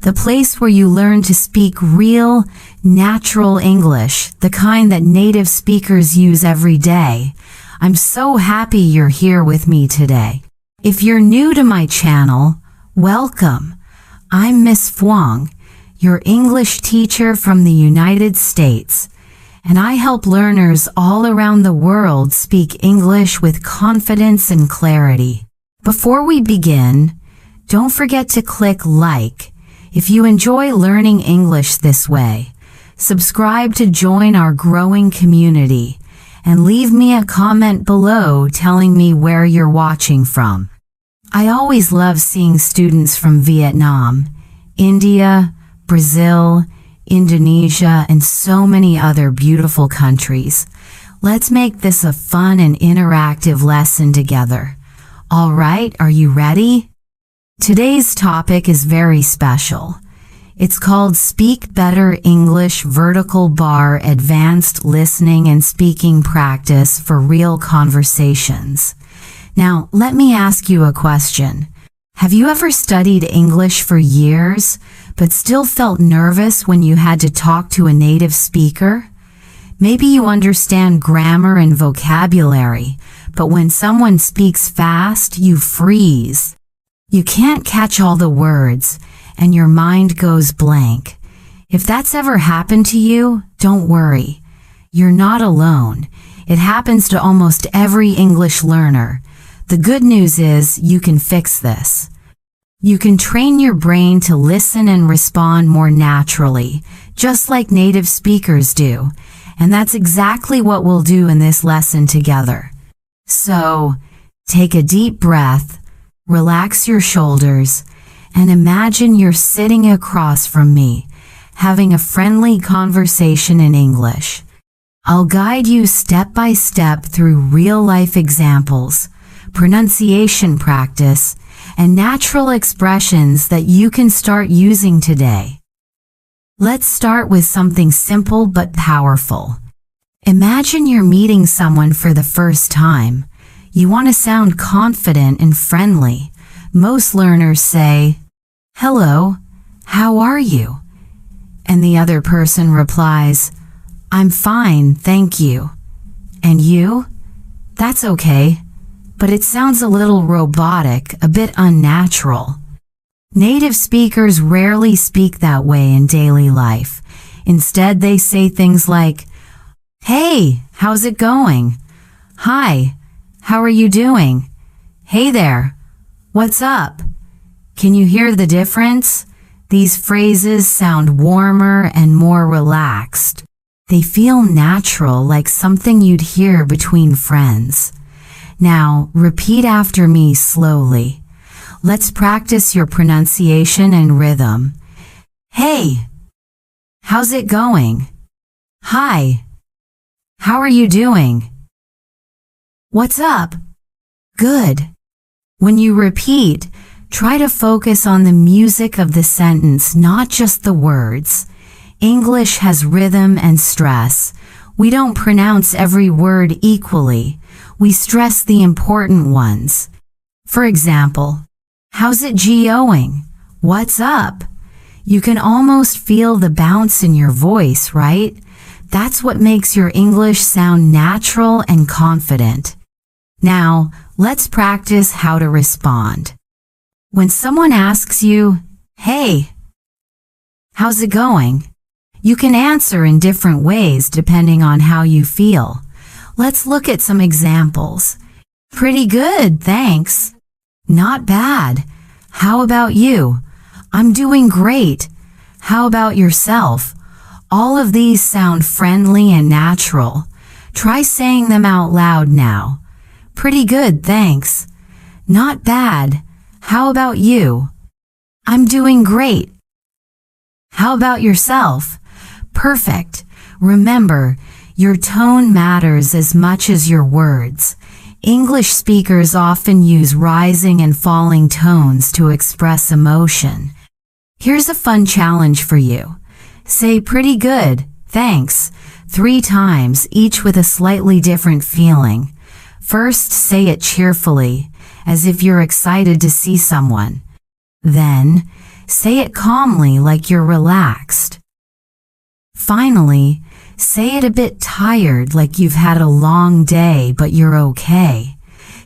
the place where you learn to speak real, natural English, the kind that native speakers use every day. I'm so happy you're here with me today. If you're new to my channel, welcome. I'm Miss Fhuang, your English teacher from the United States, and I help learners all around the world speak English with confidence and clarity. Before we begin, don't forget to click like if you enjoy learning English this way. Subscribe to join our growing community, and leave me a comment below telling me where you're watching from. I always love seeing students from Vietnam, India, Brazil, Indonesia, and so many other beautiful countries. Let's make this a fun and interactive lesson together. All right, are you ready? Today's topic is very special. It's called Speak Better English Vertical Bar Advanced Listening and Speaking Practice for Real Conversations. Now, let me ask you a question. Have you ever studied English for years, but still felt nervous when you had to talk to a native speaker? Maybe you understand grammar and vocabulary, but when someone speaks fast, you freeze. You can't catch all the words, and your mind goes blank. If that's ever happened to you, don't worry. You're not alone. It happens to almost every English learner. The good news is you can fix this. You can train your brain to listen and respond more naturally, just like native speakers do. And that's exactly what we'll do in this lesson together. So, take a deep breath, relax your shoulders, and imagine you're sitting across from me, having a friendly conversation in English. I'll guide you step by step through real-life examples, pronunciation practice, and natural expressions that you can start using today. Let's start with something simple but powerful. Imagine you're meeting someone for the first time. You want to sound confident and friendly. Most learners say, "Hello, how are you?" And the other person replies, "I'm fine, thank you." And you? That's okay, but it sounds a little robotic, a bit unnatural. Native speakers rarely speak that way in daily life. Instead, they say things like, "Hey, how's it going? Hi, how are you doing? Hey there, what's up?" Can you hear the difference? These phrases sound warmer and more relaxed. They feel natural, like something you'd hear between friends. Now, repeat after me slowly. Let's practice your pronunciation and rhythm. Hey, how's it going? Hi, how are you doing? What's up? Good. When you repeat, try to focus on the music of the sentence, not just the words. English has rhythm and stress. We don't pronounce every word equally. We stress the important ones. For example, how's it going? What's up? You can almost feel the bounce in your voice, right? That's what makes your English sound natural and confident. Now, let's practice how to respond. When someone asks you, "Hey, how's it going?" you can answer in different ways depending on how you feel. Let's look at some examples. "Pretty good, thanks." "Not bad." "How about you?" "I'm doing great." "How about yourself?" All of these sound friendly and natural. Try saying them out loud now. "Pretty good, thanks." "Not bad." "How about you?" "I'm doing great." "How about yourself?" Perfect. Remember, your tone matters as much as your words. English speakers often use rising and falling tones to express emotion. Here's a fun challenge for you. Say "pretty good, thanks" 3 times, each with a slightly different feeling. First, say it cheerfully, as if you're excited to see someone. Then, Say it calmly like you're relaxed. Finally, say it a bit tired like you've had a long day but you're okay.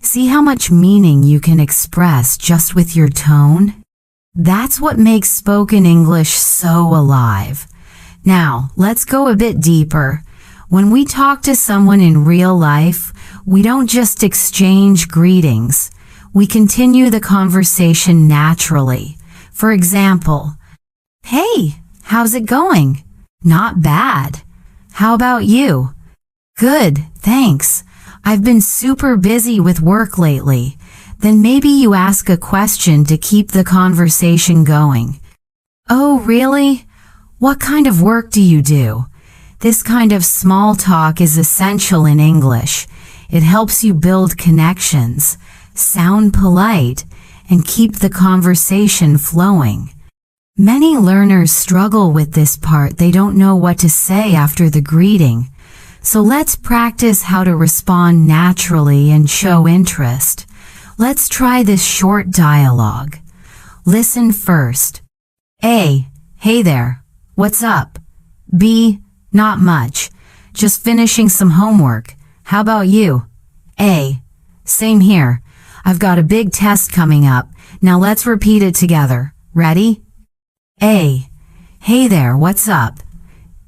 See how much meaning you can express just with your tone? That's what makes spoken English so alive. Now, let's go a bit deeper. When we talk to someone in real life, we don't just exchange greetings. We continue the conversation naturally. For example, "Hey, how's it going?" "Not bad." "How about you?" "Good, thanks. I've been super busy with work lately." Then maybe you ask a question to keep the conversation going. "Oh, really? What kind of work do you do?" This kind of small talk is essential in English. It helps you build connections, sound polite, and keep the conversation flowing. Many learners struggle with this part. They don't know what to say after the greeting. So let's practice how to respond naturally and show interest. Let's try this short dialogue. Listen first. A. "Hey there. What's up?" B. "Not much. Just finishing some homework. How about you?" A. "Same here. I've got a big test coming up. Now let's repeat it together. Ready?" A. "Hey there, what's up?"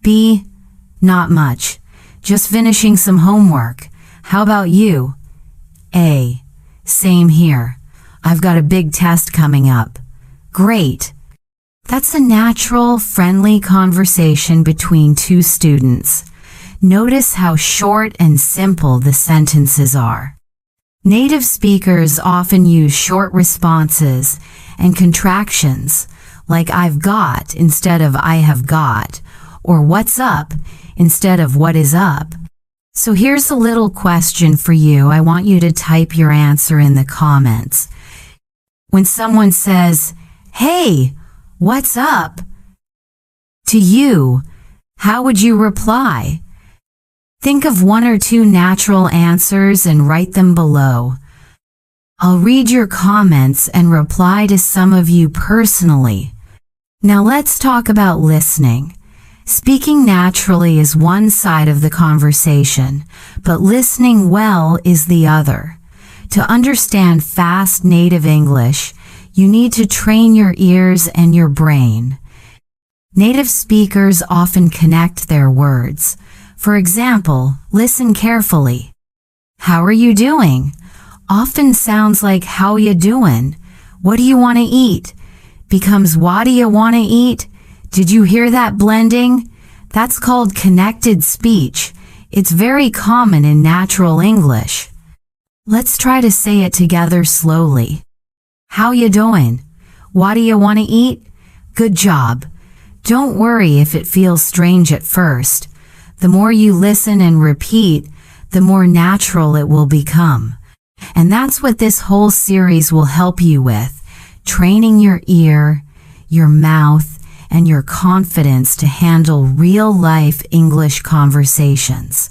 B. "Not much. Just finishing some homework. How about you?" A. "Same here. I've got a big test coming up." Great. That's a natural, friendly conversation between two students. Notice how short and simple the sentences are. Native speakers often use short responses and contractions, like "I've got" instead of "I have got," or "What's up" instead of "What is up." So here's a little question for you. I want you to type your answer in the comments. When someone says, "Hey, what's up?" to you, how would you reply? Think of one or two natural answers and write them below. I'll read your comments and reply to some of you personally. Now let's talk about listening. Speaking naturally is one side of the conversation, but listening well is the other. To understand fast native English, you need to train your ears and your brain. Native speakers often connect their words. For example, listen carefully. "How are you doing?" often sounds like "How ya doing?" "What do you want to eat?" becomes "What do you want to eat?" Did you hear that blending? That's called connected speech. It's very common in natural English. Let's try to say it together slowly. "How ya doing?" "What do you want to eat?" Good job. Don't worry if it feels strange at first. The more you listen and repeat, the more natural it will become. And that's what this whole series will help you with, training your ear, your mouth, and your confidence to handle real-life English conversations.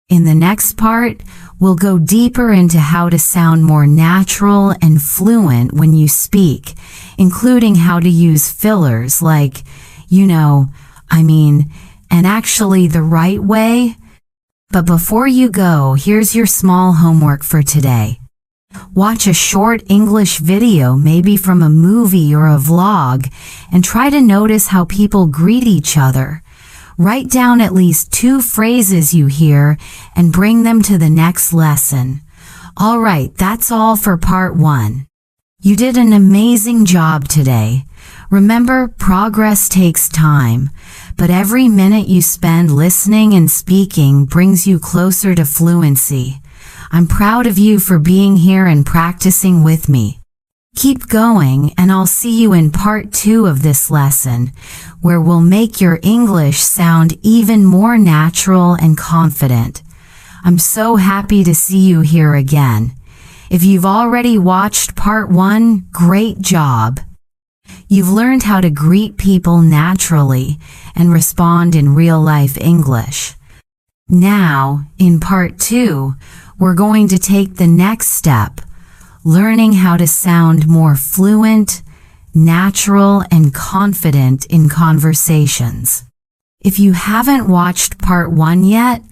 In the next part, we'll go deeper into how to sound more natural and fluent when you speak, including how to use fillers like, and actually the right way. But before you go, here's your small homework for today. Watch a short English video, maybe from a movie or a vlog, and try to notice how people greet each other. Write down at least 2 phrases you hear and bring them to the next lesson. All right, that's all for part 1. You did an amazing job today. Remember, progress takes time, but every minute you spend listening and speaking brings you closer to fluency. I'm proud of you for being here and practicing with me. Keep going, and I'll see you in part 2 of this lesson, where we'll make your English sound even more natural and confident. I'm so happy to see you here again. If you've already watched part 1, great job. You've learned how to greet people naturally and respond in real-life English. Now, in part 2, we're going to take the next step, learning how to sound more fluent, natural, and confident in conversations. If you haven't watched part 1 yet,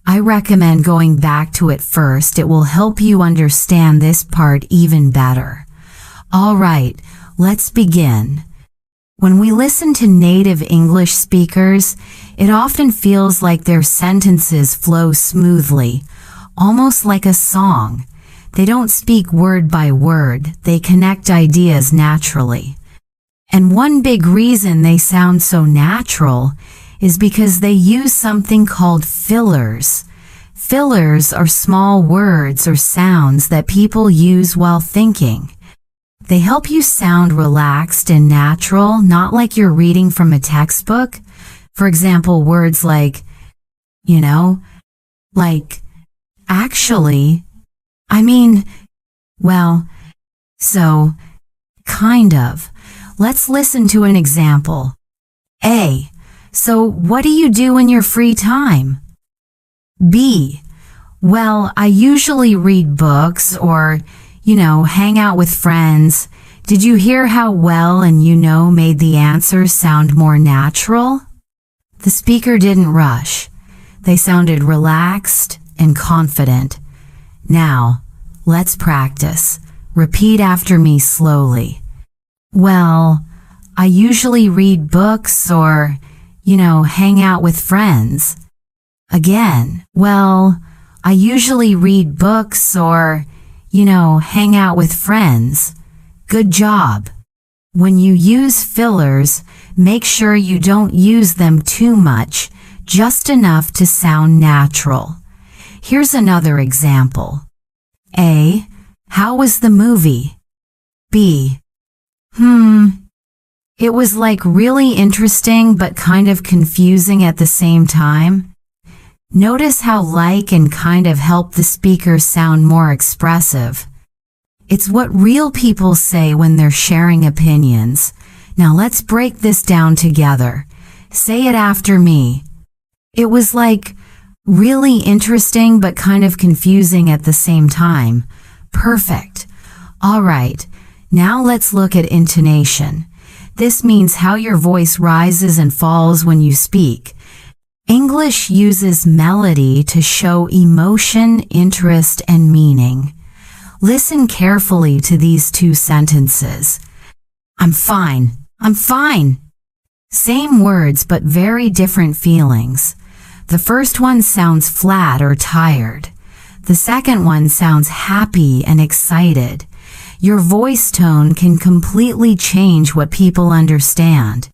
I recommend going back to it first. It will help you understand this part even better. All right, let's begin. When we listen to native English speakers, it often feels like their sentences flow smoothly, almost like a song. They don't speak word by word, they connect ideas naturally. And one big reason they sound so natural is because they use something called fillers. Fillers are small words or sounds that people use while thinking. They help you sound relaxed and natural, not like you're reading from a textbook. For example, words like, like, actually, well, so, kind of. Let's listen to an example. A. So, what do you do in your free time? B. Well, I usually read books or, hang out with friends. Did you hear how well and made the answer sound more natural? The speaker didn't rush. They sounded relaxed and confident. Now, let's practice. Repeat after me slowly. Well, I usually read books or, hang out with friends. Again, well, I usually read books or, hang out with friends. Good job. When you use fillers, make sure you don't use them too much, just enough to sound natural. Here's another example. A. How was the movie? B. It was like really interesting but kind of confusing at the same time. Notice how like and kind of help the speaker sound more expressive. It's what real people say when they're sharing opinions. Now let's break this down together. Say it after me. It was like really interesting but kind of confusing at the same time. Perfect. All right, now let's look at intonation. This means how your voice rises and falls when you speak. English uses melody to show emotion, interest, and meaning. Listen carefully to these 2 sentences. I'm fine. I'm fine. Same words but very different feelings. The first one sounds flat or tired. The second one sounds happy and excited. Your voice tone can completely change what people understand.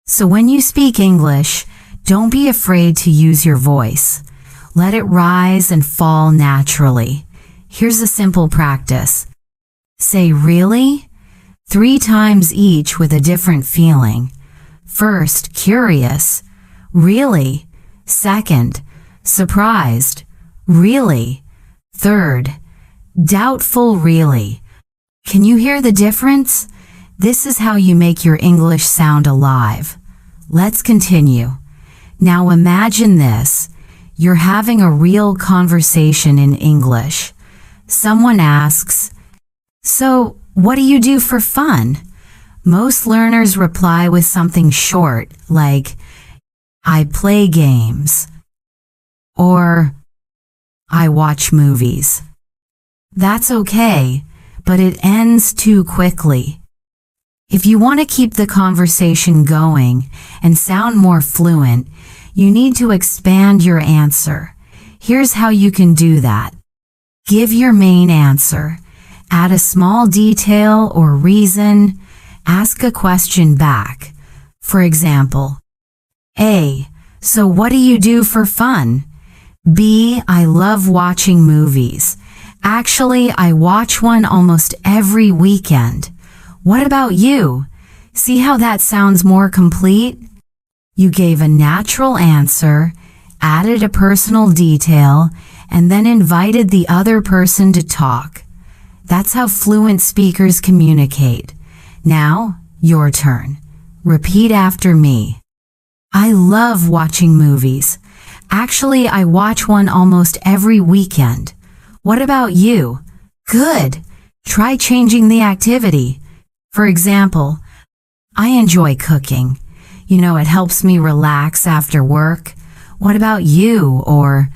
So when you speak English, don't be afraid to use your voice. Let it rise and fall naturally. Here's a simple practice. Say really 3 times each with a different feeling. First, curious. Really. Second, surprised. Really. Third, doubtful. Really. Can you hear the difference? This is how you make your English sound alive. Let's continue. Now imagine this. You're having a real conversation in English. Someone asks, "So, what do you do for fun?" Most learners reply with something short, like, "I play games," or "I watch movies." That's okay, but it ends too quickly. If you want to keep the conversation going and sound more fluent, you need to expand your answer. Here's how you can do that. Give your main answer. Add a small detail or reason. Ask a question back. For example, A. So what do you do for fun? B. I love watching movies. Actually, I watch one almost every weekend. What about you? See how that sounds more complete? You gave a natural answer, added a personal detail, and then invited the other person to talk. That's how fluent speakers communicate. Now, your turn. Repeat after me. I love watching movies. Actually, I watch one almost every weekend. What about you? Good. Try changing the activity. For example, I enjoy cooking. It helps me relax after work. What about you? Or,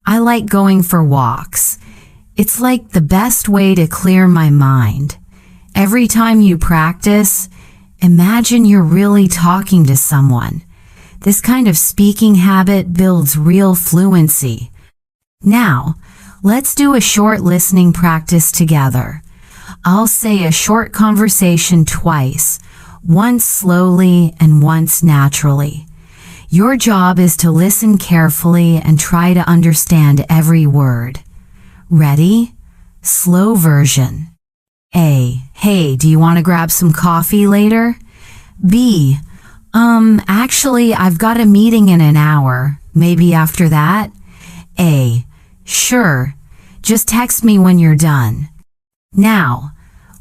I like going for walks. It's like the best way to clear my mind. Every time you practice, imagine you're really talking to someone. This kind of speaking habit builds real fluency. Now, let's do a short listening practice together. I'll say a short conversation twice, once slowly and once naturally. Your job is to listen carefully and try to understand every word. Ready? Slow version. A. Hey, do you want to grab some coffee later? B. Actually, I've got a meeting in an hour. Maybe after that? A. Sure. Just text me when you're done. Now,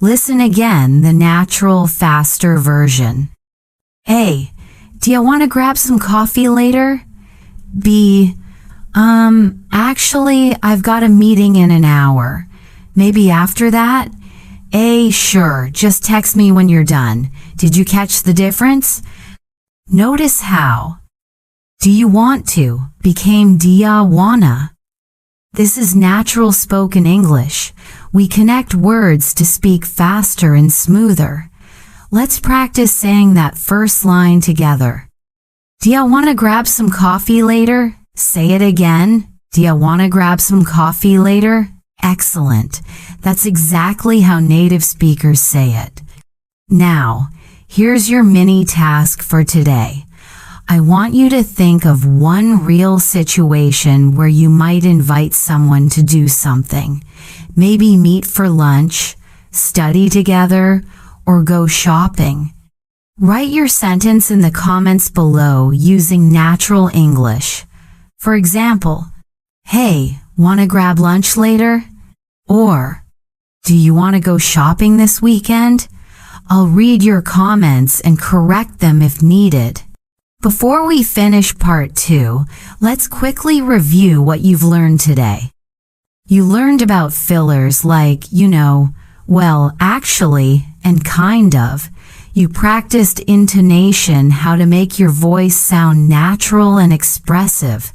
listen again, the natural, faster version. A. Do you want to grab some coffee later? B. Actually, I've got a meeting in an hour. Maybe after that? A. Sure. Just text me when you're done. Did you catch the difference? Notice how "do you want to" became "do ya wanna." This is natural spoken English. We connect words to speak faster and smoother. Let's practice saying that first line together. Do ya want to grab some coffee later? Say it again. Do ya want to grab some coffee later? Excellent. That's exactly how native speakers say it. Now, here's your mini task for today. I want you to think of one real situation where you might invite someone to do something. Maybe meet for lunch, study together, or go shopping. Write your sentence in the comments below using natural English. For example, hey, want to grab lunch later? Or, do you want to go shopping this weekend? I'll read your comments and correct them if needed. Before we finish part 2, let's quickly review what you've learned today. You learned about fillers like, well, actually, and kind of. You practiced intonation, how to make your voice sound natural and expressive.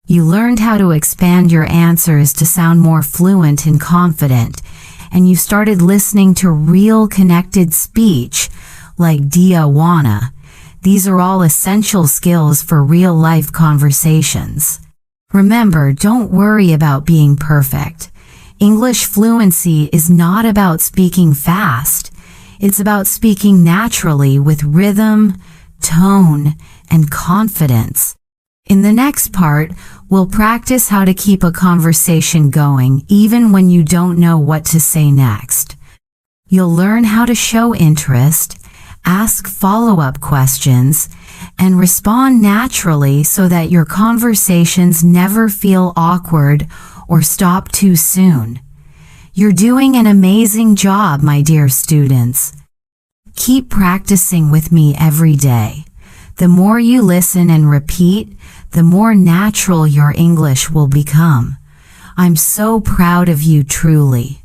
You learned how to expand your answers to sound more fluent and confident. And you started listening to real connected speech, like "dia wanna." These are all essential skills for real-life conversations. Remember, don't worry about being perfect. English fluency is not about speaking fast. It's about speaking naturally with rhythm, tone, and confidence. In the next part, we'll practice how to keep a conversation going even when you don't know what to say next. You'll learn how to show interest, ask follow-up questions, and respond naturally so that your conversations never feel awkward or stop too soon. You're doing an amazing job, my dear students. Keep practicing with me every day. The more you listen and repeat, the more natural your English will become. I'm so proud of you, truly.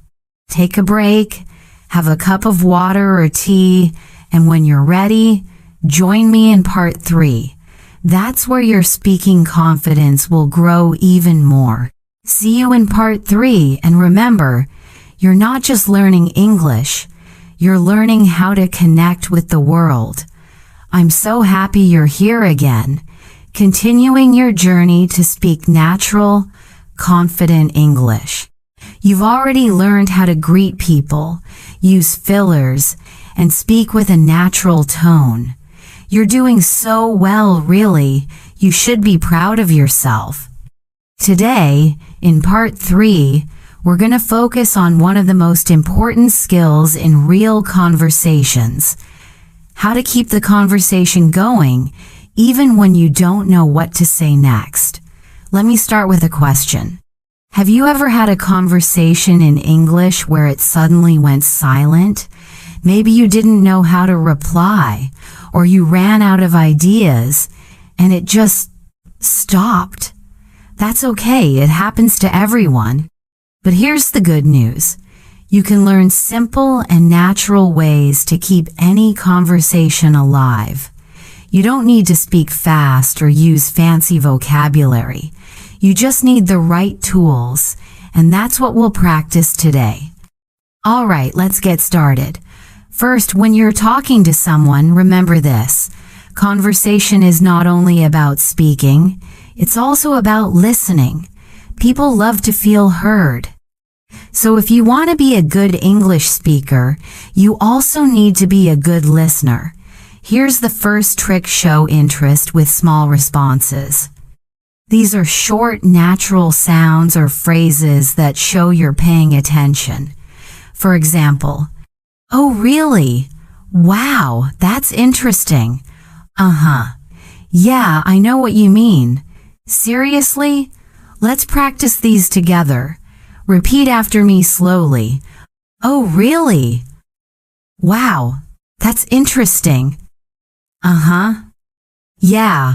Take a break, have a cup of water or tea, and when you're ready, join me in part 3. That's where your speaking confidence will grow even more. See you in part 3, and remember, you're not just learning English, you're learning how to connect with the world. I'm so happy you're here again, continuing your journey to speak natural, confident English. You've already learned how to greet people, use fillers, and speak with a natural tone. You're doing so well, really. You should be proud of yourself. Today, in part 3, we're going to focus on one of the most important skills in real conversations: how to keep the conversation going even when you don't know what to say next. Let me start with a question. Have you ever had a conversation in English where it suddenly went silent? Maybe you didn't know how to reply, or you ran out of ideas, and it just stopped. That's okay, it happens to everyone. But here's the good news. You can learn simple and natural ways to keep any conversation alive. You don't need to speak fast or use fancy vocabulary. You just need the right tools, and that's what we'll practice today. All right, let's get started. First, when you're talking to someone, remember this. Conversation is not only about speaking, it's also about listening. People love to feel heard. So if you want to be a good English speaker, you also need to be a good listener. Here's the first trick: show interest with small responses. These are short, natural sounds or phrases that show you're paying attention. For example, "Oh, really? Wow, that's interesting. Yeah, I know what you mean. Seriously? Let's practice these together. Repeat after me slowly. Oh, really? Wow, that's interesting. Yeah,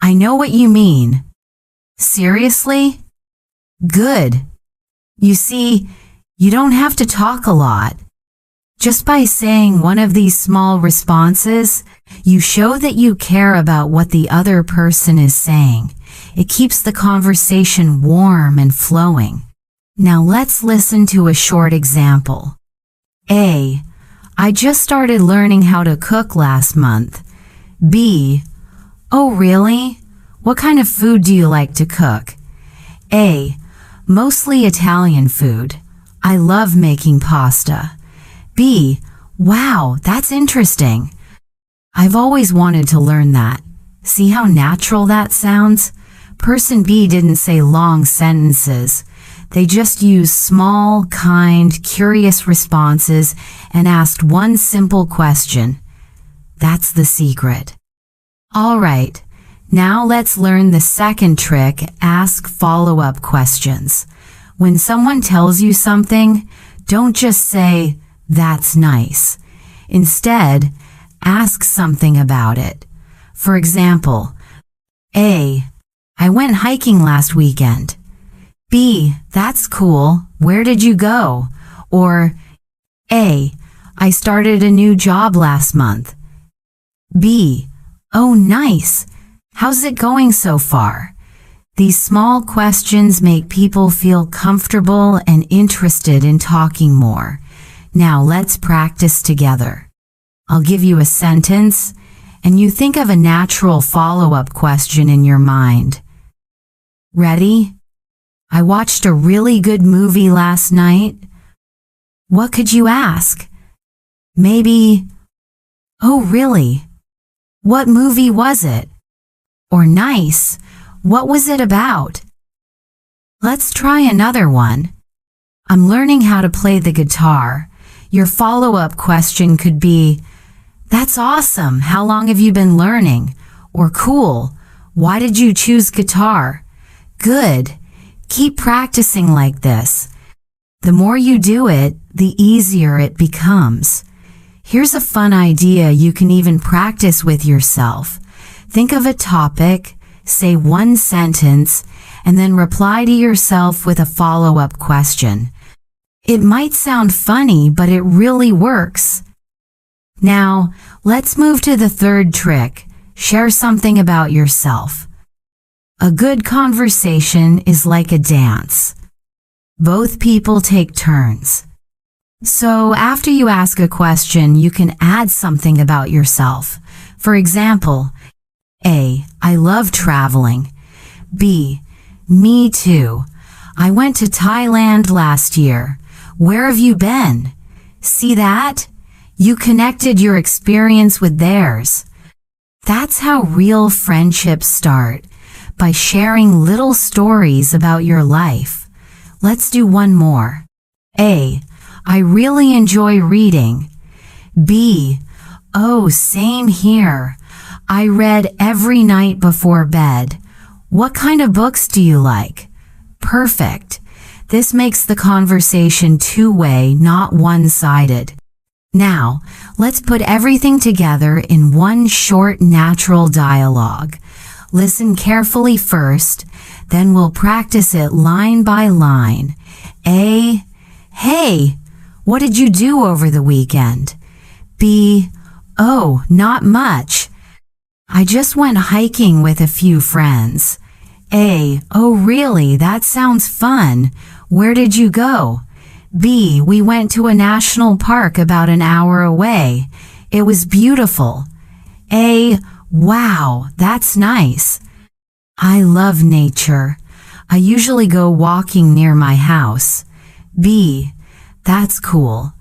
I know what you mean. Seriously? Good. You see, you don't have to talk a lot. Just by saying one of these small responses, you show that you care about what the other person is saying. It keeps the conversation warm and flowing. Now let's listen to a short example. A. I just started learning how to cook last month. B. Oh, really? What kind of food do you like to cook? A. Mostly Italian food. I love making pasta. B. Wow, that's interesting. I've always wanted to learn that. See how natural that sounds? Person B didn't say long sentences. They just used small, kind, curious responses and asked one simple question. That's the secret. All right, now let's learn the second trick: ask follow-up questions. When someone tells you something, don't just say, "That's nice." Instead, ask something about it. For example, A. I went hiking last weekend. B. That's cool. Where did you go? Or A. I started a new job last month. B. Oh, nice. How's it going so far? These small questions make people feel comfortable and interested in talking more. Now let's practice together. I'll give you a sentence, and you think of a natural follow-up question in your mind. Ready? I watched a really good movie last night. What could you ask? Maybe, oh, really? What movie was it? Or nice, what was it about? Let's try another one. I'm learning how to play the guitar. Your follow-up question could be, that's awesome, how long have you been learning? Or cool, why did you choose guitar? Good, keep practicing like this. The more you do it, the easier it becomes. Here's a fun idea you can even practice with yourself. Think of a topic, say one sentence, and then reply to yourself with a follow-up question. It might sound funny, but it really works. Now, let's move to the third trick. Share something about yourself. A good conversation is like a dance. Both people take turns. So after you ask a question, you can add something about yourself. For example, A. I love traveling. B. Me too. I went to Thailand last year. Where have you been? See that? You connected your experience with theirs. That's how real friendships start, by sharing little stories about your life. Let's do one more. A. I really enjoy reading. B. Oh, same here. I read every night before bed. What kind of books do you like? Perfect. This makes the conversation two-way, not one-sided. Now, let's put everything together in one short, natural dialogue. Listen carefully first, then we'll practice it line by line. A. Hey, What did you do over the weekend? B. Oh, not much. I just went hiking with a few friends. A. Oh really, that sounds fun. Where did you go? B. We went to a national park about an hour away. It was beautiful. A. Wow, that's nice. I love nature. I usually go walking near my house. B. That's cool.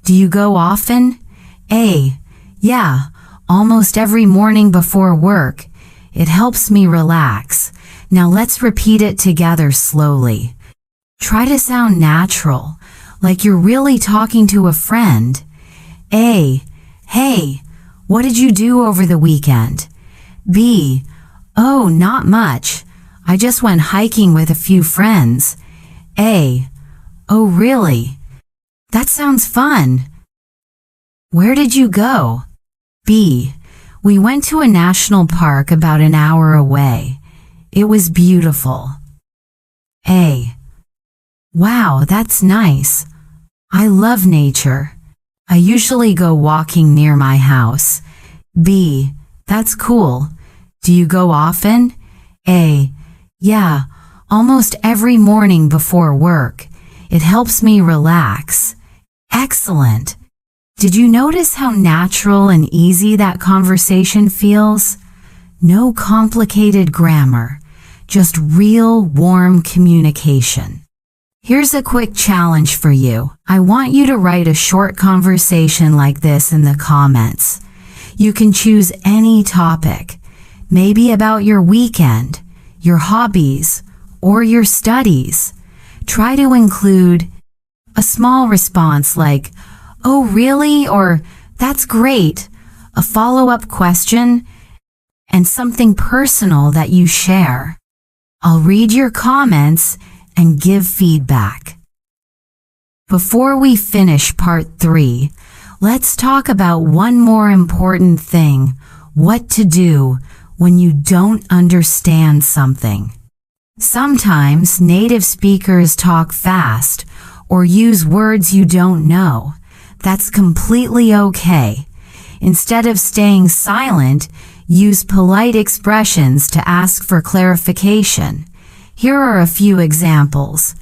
Do you go often? A. Yeah, almost every morning before work. It helps me relax. Now let's repeat it together slowly. Try to sound natural, like you're really talking to a friend. A. Hey, what did you do over the weekend? B. Oh, not much. I just went hiking with a few friends. A. Oh, really? That sounds fun. Where did you go? B. We went to a national park about an hour away. It was beautiful. A. Wow, that's nice. I love nature. I usually go walking near my house. B. That's cool. Do you go often? A. Yeah, almost every morning before work. It helps me relax. Excellent. Did you notice how natural and easy that conversation feels? No complicated grammar, just real, warm communication. Here's a quick challenge for you. I want you to write a short conversation like this in the comments. You can choose any topic, maybe about your weekend, your hobbies, or your studies. Try to include a small response like, "Oh, really?" or "That's great," a follow-up question, and something personal that you share. I'll read your comments and give feedback. Before we finish part 3, let's talk about one more important thing: what to do when you don't understand something. Sometimes native speakers talk fast or use words you don't know. That's completely okay. Instead of staying silent, use polite expressions to ask for clarification. Here are a few examples.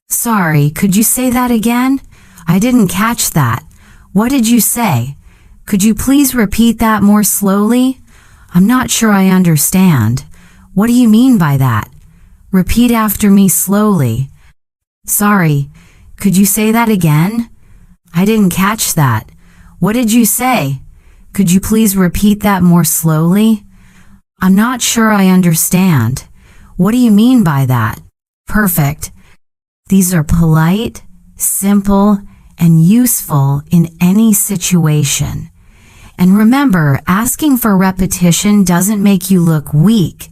Sorry, could you say that again? I didn't catch that. What did you say? Could you please repeat that more slowly? I'm not sure I understand. What do you mean by that? Repeat after me slowly. Sorry, could you say that again? I didn't catch that. What did you say? Could you please repeat that more slowly? I'm not sure I understand. What do you mean by that? Perfect. These are polite, simple, and useful in any situation. And remember, asking for repetition doesn't make you look weak.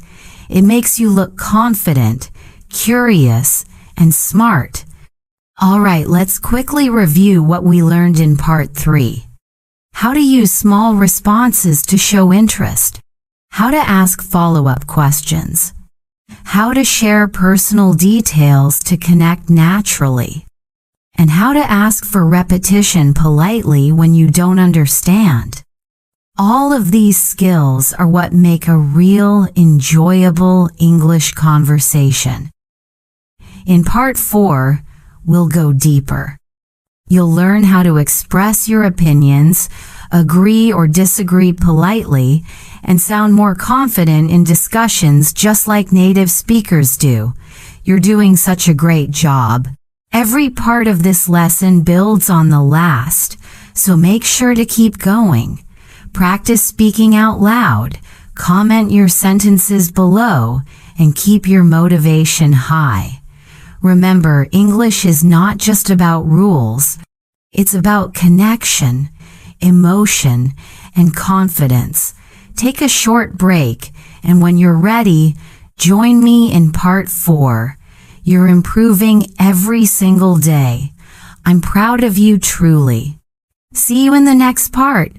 It makes you look confident, curious, and smart. All right, let's quickly review what we learned in part 3. How to use small responses to show interest. How to ask follow-up questions. How to share personal details to connect naturally. And how to ask for repetition politely when you don't understand. All of these skills are what make a real, enjoyable English conversation. In part 4, we'll go deeper. You'll learn how to express your opinions, agree or disagree politely, and sound more confident in discussions just like native speakers do. You're doing such a great job. Every part of this lesson builds on the last, so make sure to keep going. Practice speaking out loud, comment your sentences below, and keep your motivation high. Remember, English is not just about rules. It's about connection, emotion, and confidence. Take a short break, and when you're ready, join me in part 4. You're improving every single day. I'm proud of you truly. See you in the next part.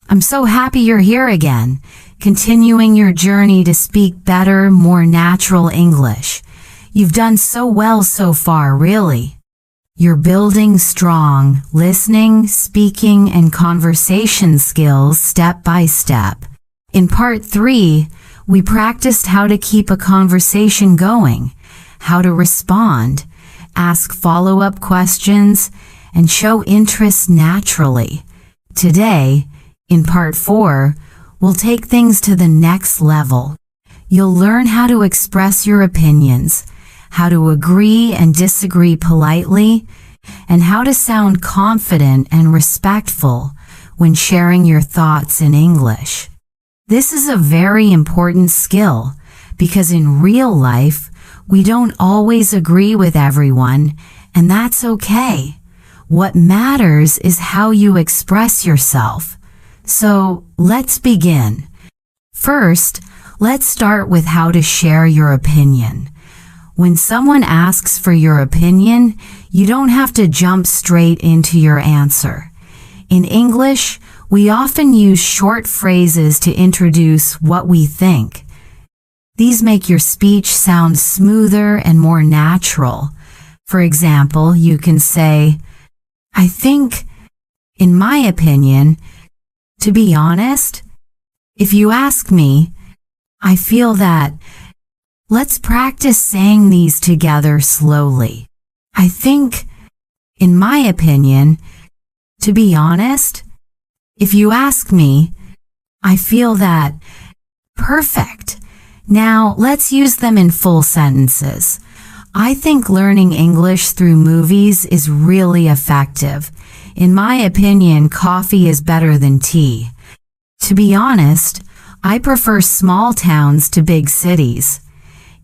I'm so happy you're here again, continuing your journey to speak better, more natural English. You've done so well so far, really. You're building strong listening, speaking, and conversation skills step by step. In part 3, we practiced how to keep a conversation going, how to respond, ask follow-up questions, and show interest naturally. Today, in part 4, we'll take things to the next level. You'll learn how to express your opinions, how to agree and disagree politely, and how to sound confident and respectful when sharing your thoughts in English. This is a very important skill because in real life, we don't always agree with everyone, and that's okay. What matters is how you express yourself. So, let's begin. First, let's start with how to share your opinion. When someone asks for your opinion, you don't have to jump straight into your answer. In English, we often use short phrases to introduce what we think. These make your speech sound smoother and more natural. For example, you can say, I think, in my opinion, to be honest, if you ask me, I feel that. Let's practice saying these together slowly. I think, in my opinion, to be honest, if you ask me, I feel that. Perfect. Now, let's use them in full sentences. I think learning English through movies is really effective. In my opinion, coffee is better than tea. To be honest, I prefer small towns to big cities.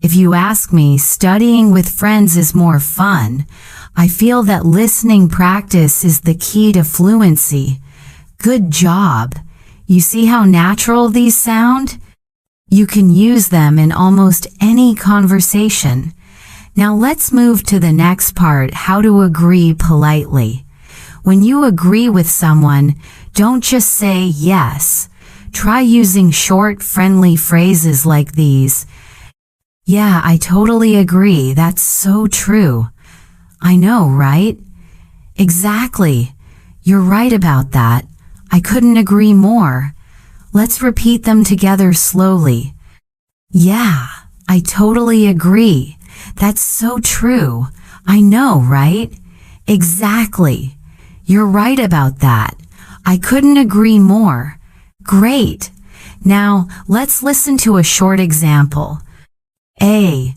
If you ask me, studying with friends is more fun. I feel that listening practice is the key to fluency. Good job. You see how natural these sound? You can use them in almost any conversation. Now let's move to the next part, how to agree politely. When you agree with someone, don't just say yes. Try using short, friendly phrases like these. Yeah, I totally agree. That's so true. I know, right? Exactly. You're right about that. I couldn't agree more. Let's repeat them together slowly. Yeah, I totally agree. That's so true. I know, right? Exactly. You're right about that. I couldn't agree more. Great. Now, let's listen to a short example. A.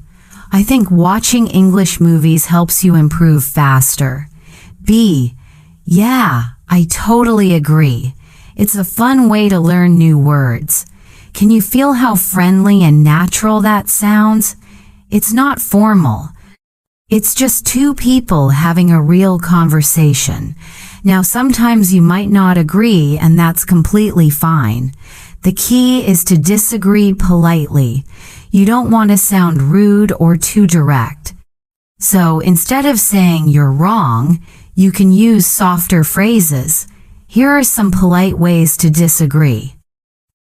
I think watching English movies helps you improve faster. B. Yeah, I totally agree. It's a fun way to learn new words. Can you feel how friendly and natural that sounds? It's not formal. It's just two people having a real conversation. Now, sometimes you might not agree, and that's completely fine. The key is to disagree politely. You don't want to sound rude or too direct. So instead of saying you're wrong, you can use softer phrases. Here are some polite ways to disagree.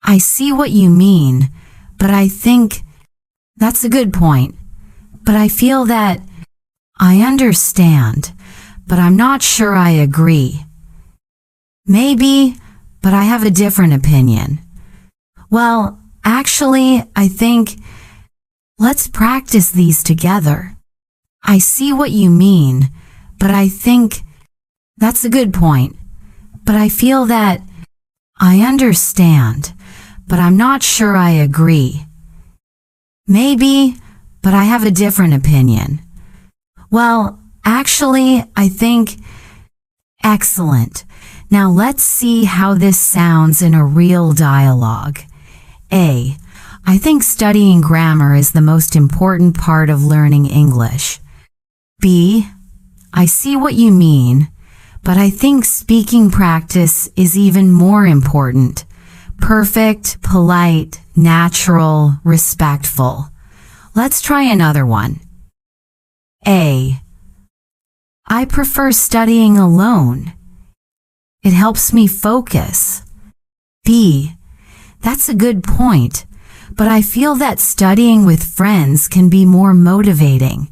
I see what you mean, but I think that's a good point. But I feel that I understand, but I'm not sure I agree. Maybe, but I have a different opinion. Well, actually, I think let's practice these together. I see what you mean, but I think that's a good point. But I feel that I understand, but I'm not sure I agree. Maybe, but I have a different opinion. Well, actually, I think. Excellent. Now let's see how this sounds in a real dialogue. A. I think studying grammar is the most important part of learning English. B. I see what you mean, but I think speaking practice is even more important. Perfect, polite, natural, respectful. Let's try another one. A. I prefer studying alone. It helps me focus. B. That's a good point, but I feel that studying with friends can be more motivating.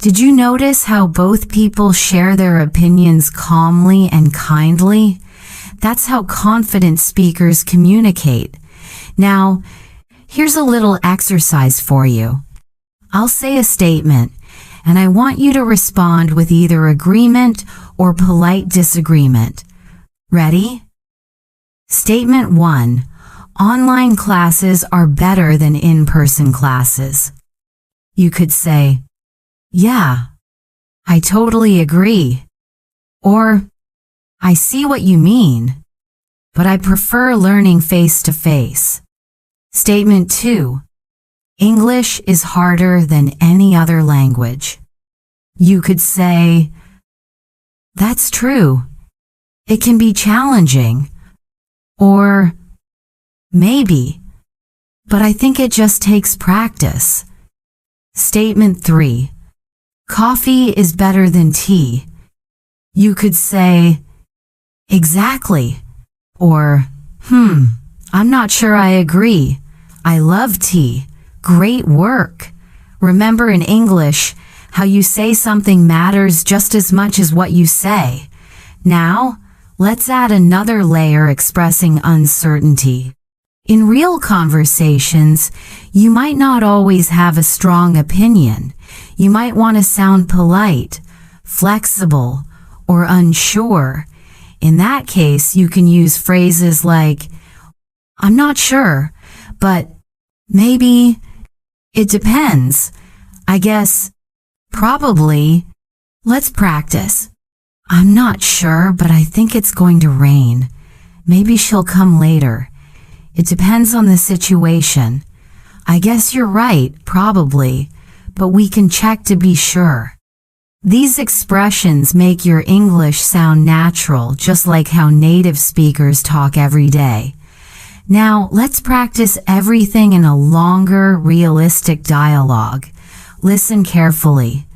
Did you notice how both people share their opinions calmly and kindly? That's how confident speakers communicate. Now, here's a little exercise for you. I'll say a statement, and I want you to respond with either agreement or polite disagreement. Ready? Statement 1. Online classes are better than in-person classes. You could say, "Yeah, I totally agree." Or, "I see what you mean, but I prefer learning face-to-face." Statement 2. English is harder than any other language. You could say, "That's true. It can be challenging." Or, "Maybe, but I think it just takes practice." Statement 3. Coffee is better than tea. You could say, "Exactly." Or, "I'm not sure I agree. I love tea. Great work." Remember in English, how you say something matters just as much as what you say. Now, let's add another layer expressing uncertainty. In real conversations, you might not always have a strong opinion. You might want to sound polite, flexible, or unsure. In that case, you can use phrases like, "I'm not sure, but maybe, it depends, I guess, probably, let's practice. I'm not sure, but I think it's going to rain. Maybe she'll come later. It depends on the situation. I guess you're right, probably, but we can check to be sure." These expressions make your English sound natural, just like how native speakers talk every day. Now, let's practice everything in a longer, realistic dialogue. Listen carefully.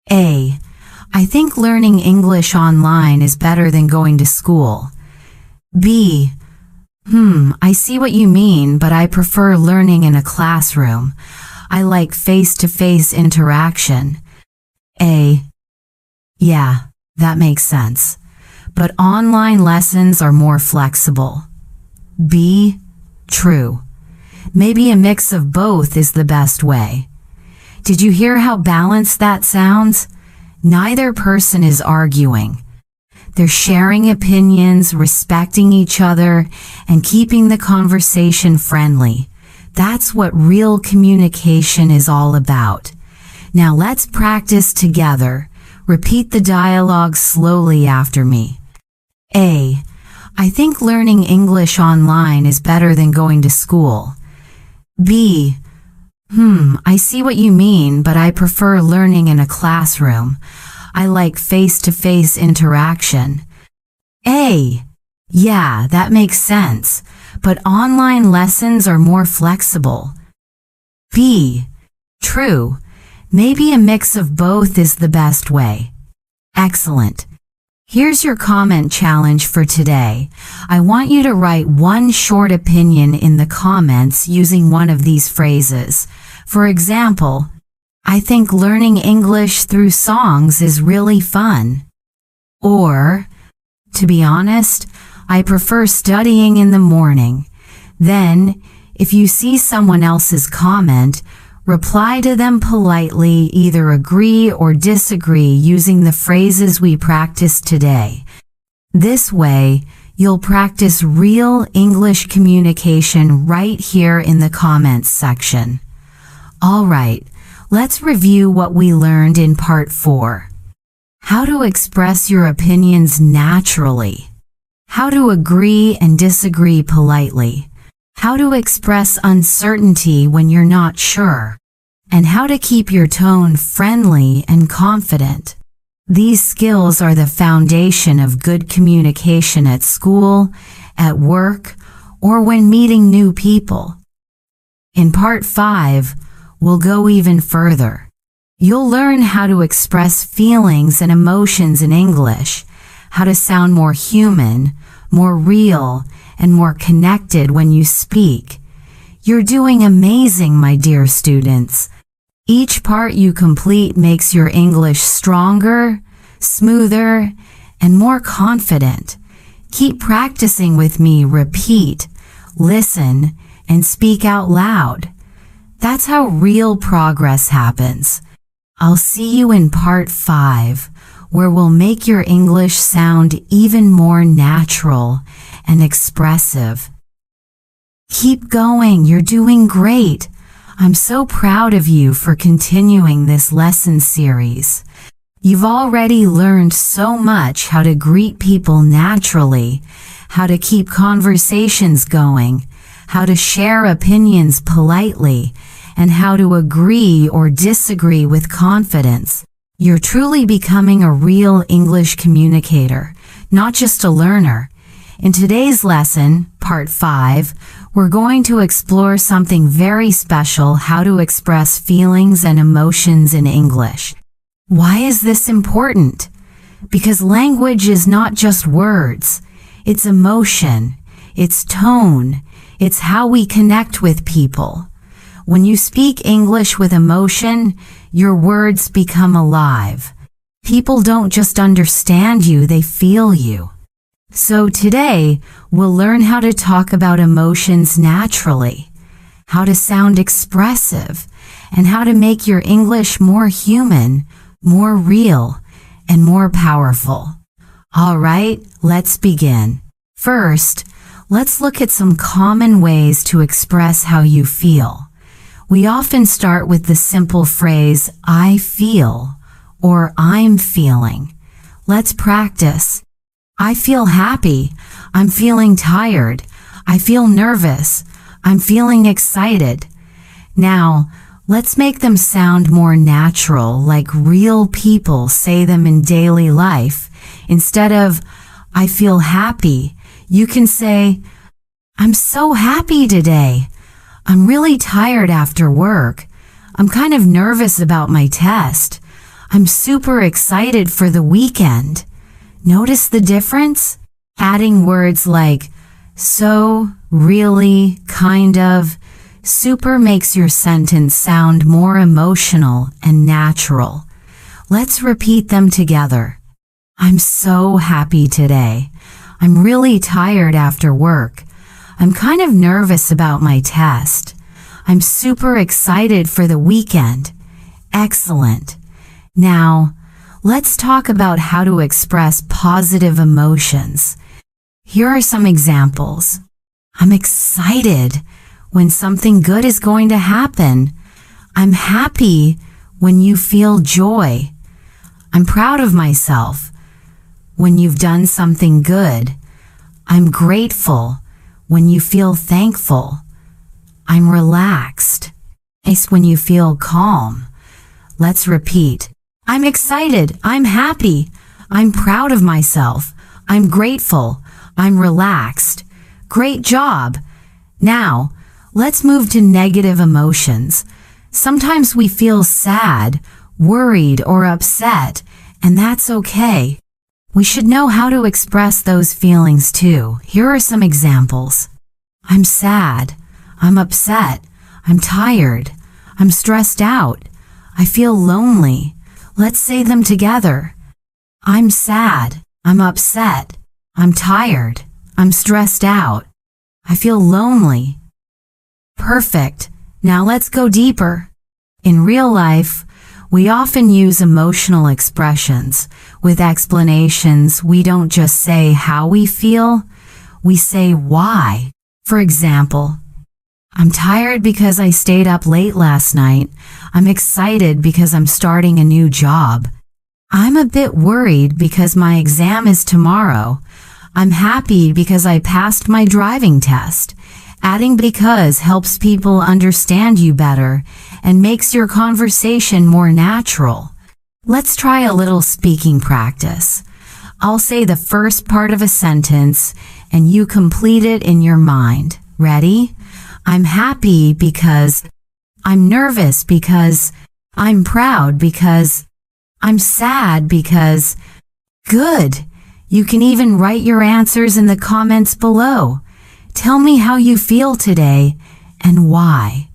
A. I think learning English online is better than going to school. B. I see what you mean, but I prefer learning in a classroom. I like face-to-face interaction. A. Yeah, that makes sense. But online lessons are more flexible. B. True. Maybe a mix of both is the best way. Did you hear how balanced that sounds? Neither person is arguing. They're sharing opinions, respecting each other, and keeping the conversation friendly. That's what real communication is all about. Now let's practice together. Repeat the dialogue slowly after me. A. I think learning English online is better than going to school. B. I see what you mean, but I prefer learning in a classroom. I like face-to-face interaction. A. Yeah, that makes sense, but online lessons are more flexible. B. True. Maybe a mix of both is the best way. Excellent. Here's your comment challenge for today. I want you to write one short opinion in the comments using one of these phrases. For example, I think learning English through songs is really fun. Or, to be honest, I prefer studying in the morning. Then, if you see someone else's comment, reply to them politely, either agree or disagree using the phrases we practiced today. This way, you'll practice real English communication right here in the comments section. All right, let's review what we learned in part 4. How to express your opinions naturally. How to agree and disagree politely. How to express uncertainty when you're not sure. And how to keep your tone friendly and confident. These skills are the foundation of good communication at school, at work, or when meeting new people. In part 5, we'll go even further. You'll learn how to express feelings and emotions in English, how to sound more human, more real, and more connected when you speak. You're doing amazing, my dear students. Each part you complete makes your English stronger, smoother, and more confident. Keep practicing with me. Repeat, listen, and speak out loud. That's how real progress happens. I'll see you in part 5, where we'll make your English sound even more natural and expressive. Keep going, you're doing great. I'm so proud of you for continuing this lesson series. You've already learned so much: how to greet people naturally, how to keep conversations going, how to share opinions politely, and how to agree or disagree with confidence. You're truly becoming a real English communicator, not just a learner. In today's lesson, part 5, we're going to explore something very special: how to express feelings and emotions in English. Why is this important? Because language is not just words. It's emotion, it's tone, it's how we connect with people. When you speak English with emotion, your words become alive. People don't just understand you, they feel you. So today, we'll learn how to talk about emotions naturally, how to sound expressive, and how to make your English more human, more real, and more powerful. All right, let's begin. First, let's look at some common ways to express how you feel. We often start with the simple phrase, I feel, or I'm feeling. Let's practice. I feel happy. I'm feeling tired. I feel nervous. I'm feeling excited. Now, let's make them sound more natural, like real people say them in daily life. Instead of, I feel happy, you can say, I'm so happy today. I'm really tired after work. I'm kind of nervous about my test. I'm super excited for the weekend. Notice the difference? Adding words like so, really, kind of, super makes your sentence sound more emotional and natural. Let's repeat them together. I'm so happy today. I'm really tired after work. I'm kind of nervous about my test. I'm super excited for the weekend. Excellent. Now, let's talk about how to express positive emotions. Here are some examples. I'm excited when something good is going to happen. I'm happy when you feel joy. I'm proud of myself when you've done something good. I'm grateful when you feel thankful. I'm relaxed. It's when you feel calm. Let's repeat. I'm excited. I'm happy. I'm proud of myself. I'm grateful. I'm relaxed. Great job. Now, let's move to negative emotions. Sometimes we feel sad, worried, or upset, and that's okay. We should know how to express those feelings too. Here are some examples. I'm sad. I'm upset. I'm tired. I'm stressed out. I feel lonely. Let's say them together. I'm sad. I'm upset. I'm tired. I'm stressed out. I feel lonely. Perfect. Now let's go deeper. In real life, we often use emotional expressions. With explanations, we don't just say how we feel, we say why. For example, I'm tired because I stayed up late last night. I'm excited because I'm starting a new job. I'm a bit worried because my exam is tomorrow. I'm happy because I passed my driving test. Adding because helps people understand you better and makes your conversation more natural. Let's try a little speaking practice. I'll say the first part of a sentence and you complete it in your mind. Ready? I'm happy because, I'm nervous because, I'm proud because, I'm sad because. Good. You can even write your answers in the comments below. Tell me how you feel today and why.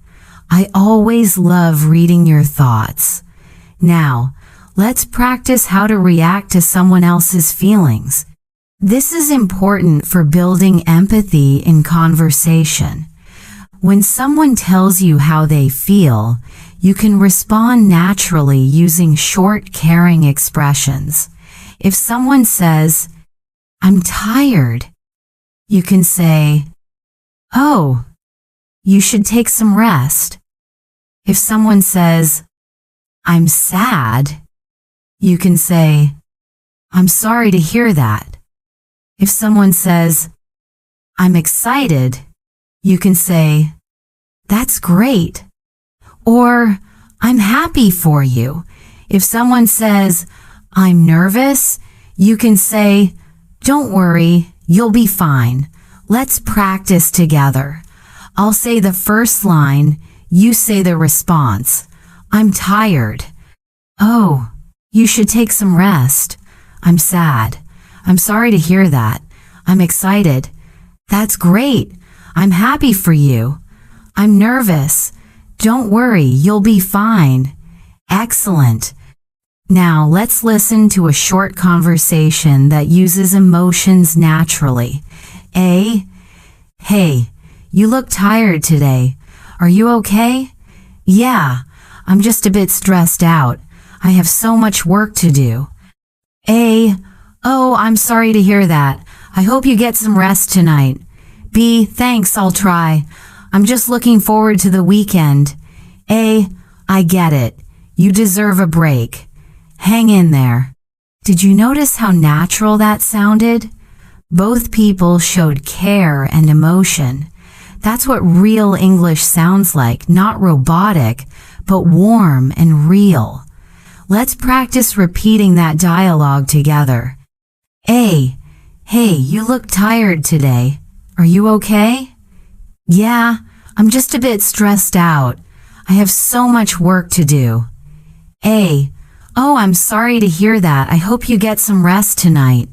I always love reading your thoughts. Now, let's practice how to react to someone else's feelings. This is important for building empathy in conversation. When someone tells you how they feel, you can respond naturally using short, caring expressions. If someone says, "I'm tired," you can say, "Oh, you should take some rest." If someone says, "I'm sad," you can say, "I'm sorry to hear that." If someone says, "I'm excited," you can say, "That's great." Or, "I'm happy for you." If someone says, "I'm nervous," you can say, "Don't worry, you'll be fine. Let's practice together." I'll say the first line, you say the response. "I'm tired." "Oh, you should take some rest." "I'm sad." "I'm sorry to hear that." "I'm excited." "That's great. I'm happy for you." "I'm nervous." "Don't worry, you'll be fine." Excellent. Now let's listen to a short conversation that uses emotions naturally. A. "Hey, you look tired today. Are you okay?" "Yeah, I'm just a bit stressed out. I have so much work to do." A. "Oh, I'm sorry to hear that. I hope you get some rest tonight." B. "Thanks, I'll try. I'm just looking forward to the weekend." A. "I get it. You deserve a break. Hang in there." Did you notice how natural that sounded? Both people showed care and emotion. That's what real English sounds like, not robotic, but warm and real. Let's practice repeating that dialogue together. A. "Hey, you look tired today. Are you okay?" "Yeah, I'm just a bit stressed out. I have so much work to do." A. "Oh, I'm sorry to hear that. I hope you get some rest tonight."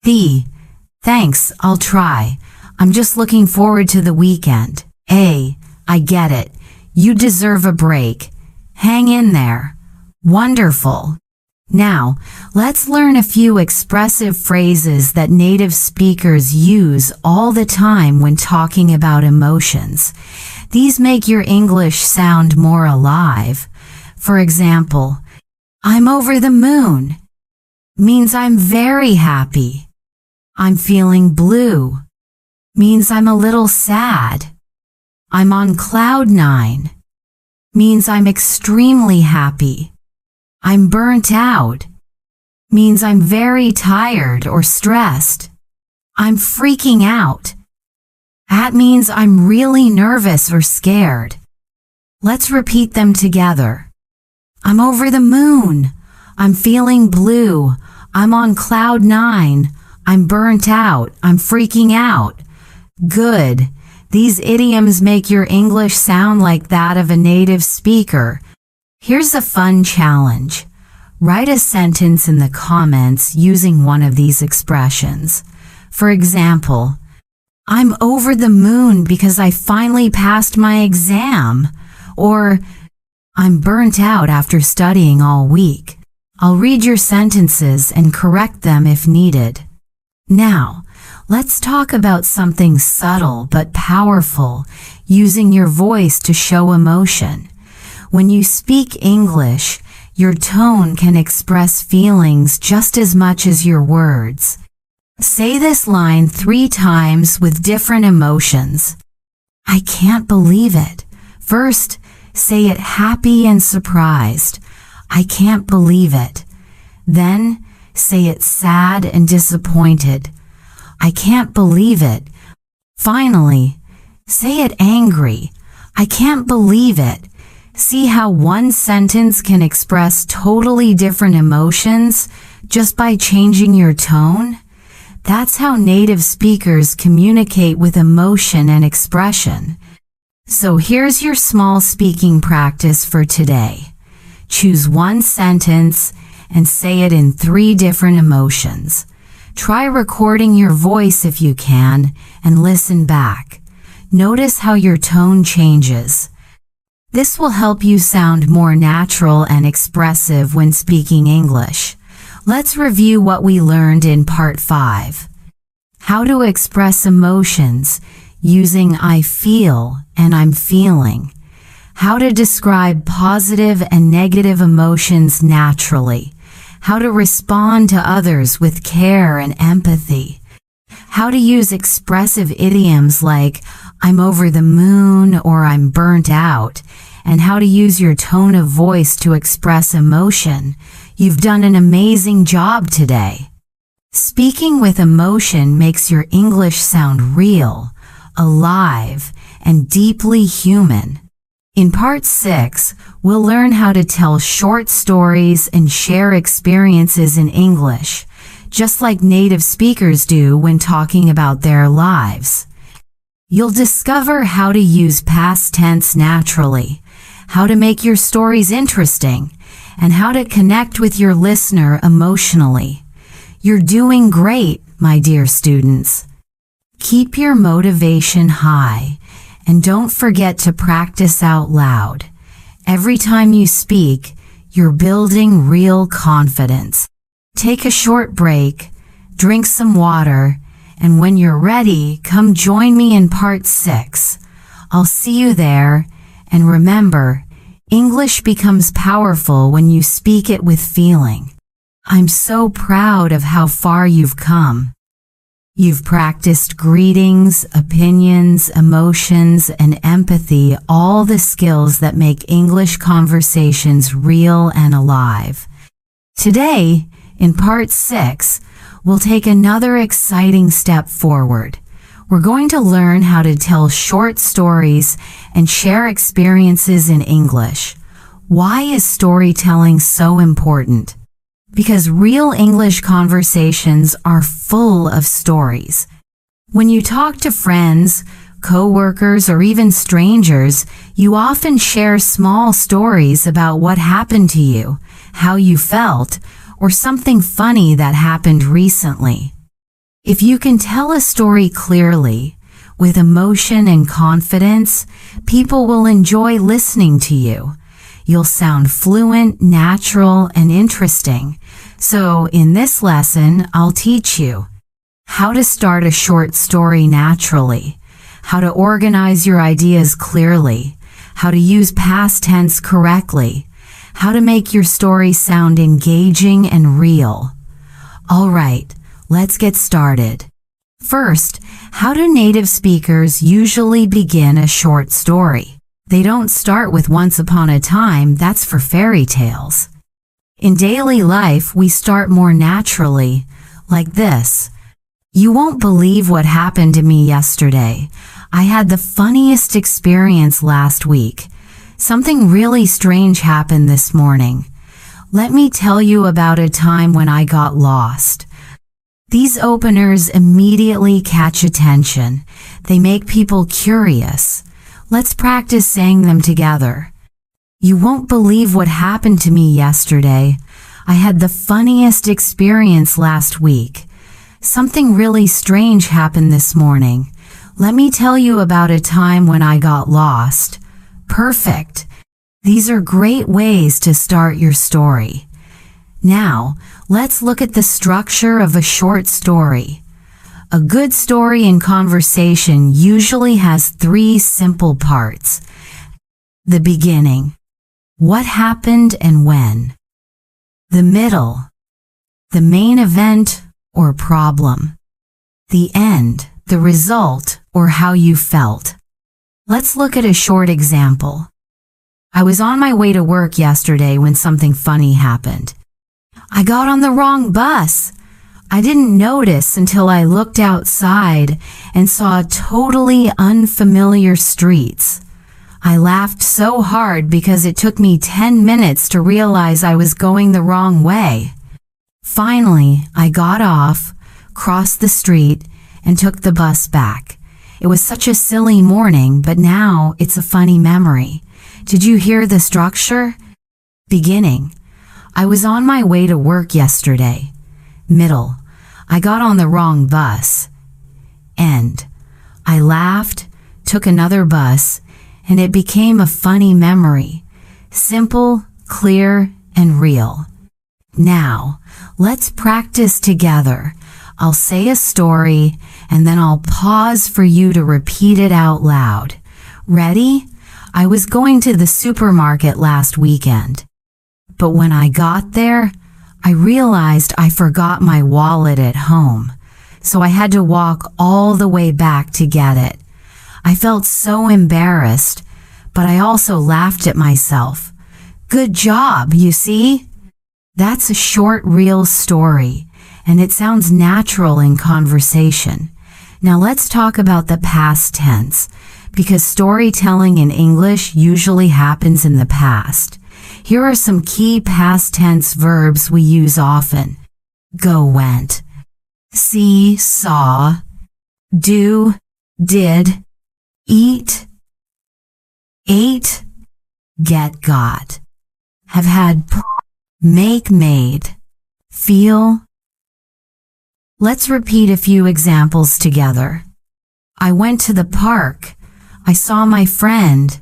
B. "Thanks, I'll try. I'm just looking forward to the weekend." A. "I get it. You deserve a break. Hang in there." Wonderful. Now, let's learn a few expressive phrases that native speakers use all the time when talking about emotions. These make your English sound more alive. For example, "I'm over the moon" means I'm very happy. "I'm feeling blue" means I'm a little sad. "I'm on cloud nine" means I'm extremely happy. "I'm burnt out" means I'm very tired or stressed. "I'm freaking out" that means I'm really nervous or scared. Let's repeat them together. I'm over the moon. I'm feeling blue. I'm on cloud nine. I'm burnt out. I'm freaking out. Good. These idioms make your English sound like that of a native speaker. Here's a fun challenge. Write a sentence in the comments using one of these expressions. For example, "I'm over the moon because I finally passed my exam," or "I'm burnt out after studying all week." I'll read your sentences and correct them if needed. Now, let's talk about something subtle but powerful, using your voice to show emotion. When you speak English, your tone can express feelings just as much as your words. Say this line 3 times with different emotions. I can't believe it. First, say it happy and surprised. I can't believe it. Then, say it sad and disappointed. I can't believe it. Finally, say it angry. I can't believe it. See how one sentence can express totally different emotions just by changing your tone? That's how native speakers communicate with emotion and expression. So here's your small speaking practice for today. Choose one sentence and say it in 3 different emotions. Try recording your voice if you can and listen back. Notice how your tone changes. This will help you sound more natural and expressive when speaking English. Let's review what we learned in Part 5. How to express emotions using I feel and I'm feeling. How to describe positive and negative emotions naturally. How to respond to others with care and empathy. How to use expressive idioms like I'm over the moon or I'm burnt out. And how to use your tone of voice to express emotion. You've done an amazing job today. Speaking with emotion makes your English sound real, alive, and deeply human. In Part 6, we'll learn how to tell short stories and share experiences in English, just like native speakers do when talking about their lives. You'll discover how to use past tense naturally, how to make your stories interesting, and how to connect with your listener emotionally. You're doing great, my dear students. Keep your motivation high, and don't forget to practice out loud. Every time you speak, you're building real confidence. Take a short break, drink some water, and when you're ready, come join me in Part 6. I'll see you there, and remember, English becomes powerful when you speak it with feeling. I'm so proud of how far you've come. You've practiced greetings, opinions, emotions, and empathy, all the skills that make English conversations real and alive. Today, in Part 6, we'll take another exciting step forward. We're going to learn how to tell short stories and share experiences in English. Why is storytelling so important? Because real English conversations are full of stories. When you talk to friends, co-workers, or even strangers, you often share small stories about what happened to you, how you felt, or something funny that happened recently. If you can tell a story clearly, with emotion and confidence, people will enjoy listening to you. You'll sound fluent, natural, and interesting. So, in this lesson, I'll teach you how to start a short story naturally, how to organize your ideas clearly, how to use past tense correctly, how to make your story sound engaging and real. All right. Let's get started. First, how do native speakers usually begin a short story? They don't start with once upon a time, that's for fairy tales. In daily life, we start more naturally, like this. You won't believe what happened to me yesterday. I had the funniest experience last week. Something really strange happened this morning. Let me tell you about a time when I got lost. These openers immediately catch attention. They make people curious. Let's practice saying them together. You won't believe what happened to me yesterday. I had the funniest experience last week. Something really strange happened this morning. Let me tell you about a time when I got lost. Perfect. These are great ways to start your story. Now, let's look at the structure of a short story. A good story in conversation usually has 3 simple parts. The beginning. What happened and when? The middle. The main event or problem. The end. The result or how you felt. Let's look at a short example. I was on my way to work yesterday when something funny happened. I got on the wrong bus. I didn't notice until I looked outside and saw totally unfamiliar streets. I laughed so hard because it took me 10 minutes to realize I was going the wrong way. Finally, I got off, crossed the street, and took the bus back. It was such a silly morning, but now it's a funny memory. Did you hear the structure? Beginning. I was on my way to work yesterday. Middle. I got on the wrong bus. End. I laughed, took another bus, and it became a funny memory. Simple, clear, and real. Now, let's practice together. I'll say a story, and then I'll pause for you to repeat it out loud. Ready? I was going to the supermarket last weekend. But when I got there, I realized I forgot my wallet at home, so I had to walk all the way back to get it. I felt so embarrassed, but I also laughed at myself. Good job, you see? That's a short, real story, and it sounds natural in conversation. Now let's talk about the past tense, because storytelling in English usually happens in the past. Here are some key past tense verbs we use often. Go, went. See, saw. Do, did. Eat, ate. Get, got. Have had, make, made. Feel. Let's repeat a few examples together. I went to the park. I saw my friend.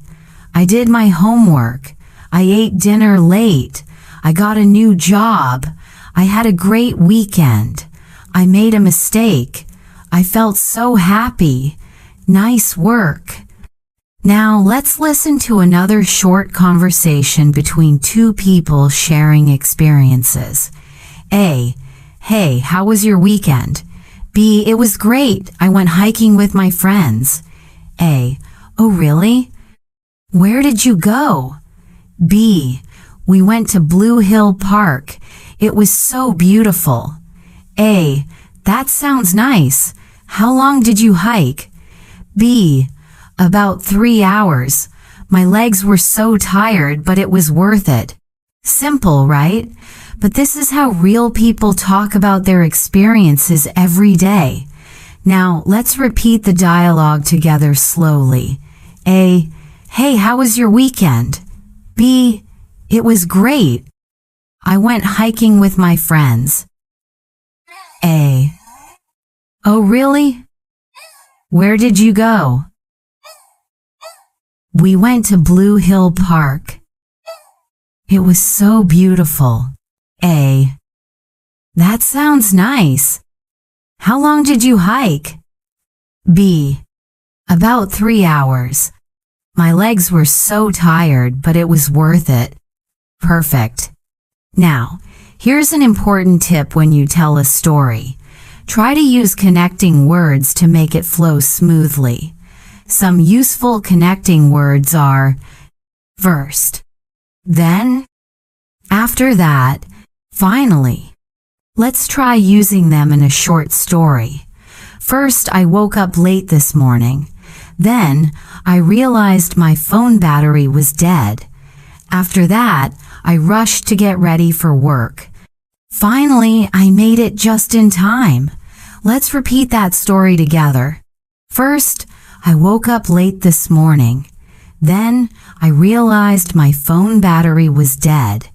I did my homework. I ate dinner late. I got a new job. I had a great weekend. I made a mistake. I felt so happy. Nice work. Now let's listen to another short conversation between two people sharing experiences. A. Hey, how was your weekend? B. It was great. I went hiking with my friends. A. Oh, really? Where did you go? B. We went to Blue Hill Park. It was so beautiful. A. That sounds nice. How long did you hike? B. About 3 hours. My legs were so tired, but it was worth it. Simple, right? But this is how real people talk about their experiences every day. Now, let's repeat the dialogue together slowly. A. Hey, how was your weekend? B. It was great. I went hiking with my friends. A. Oh, really? Where did you go? We went to Blue Hill Park. It was so beautiful. A. That sounds nice. How long did you hike? B. About 3 hours. My legs were so tired, but it was worth it. Perfect. Now, here's an important tip when you tell a story. Try to use connecting words to make it flow smoothly. Some useful connecting words are first, then, after that, finally. Let's try using them in a short story. First, I woke up late this morning. Then, I realized my phone battery was dead. After that, I rushed to get ready for work. Finally, I made it just in time. Let's repeat that story together. First, I woke up late this morning. Then, I realized my phone battery was dead.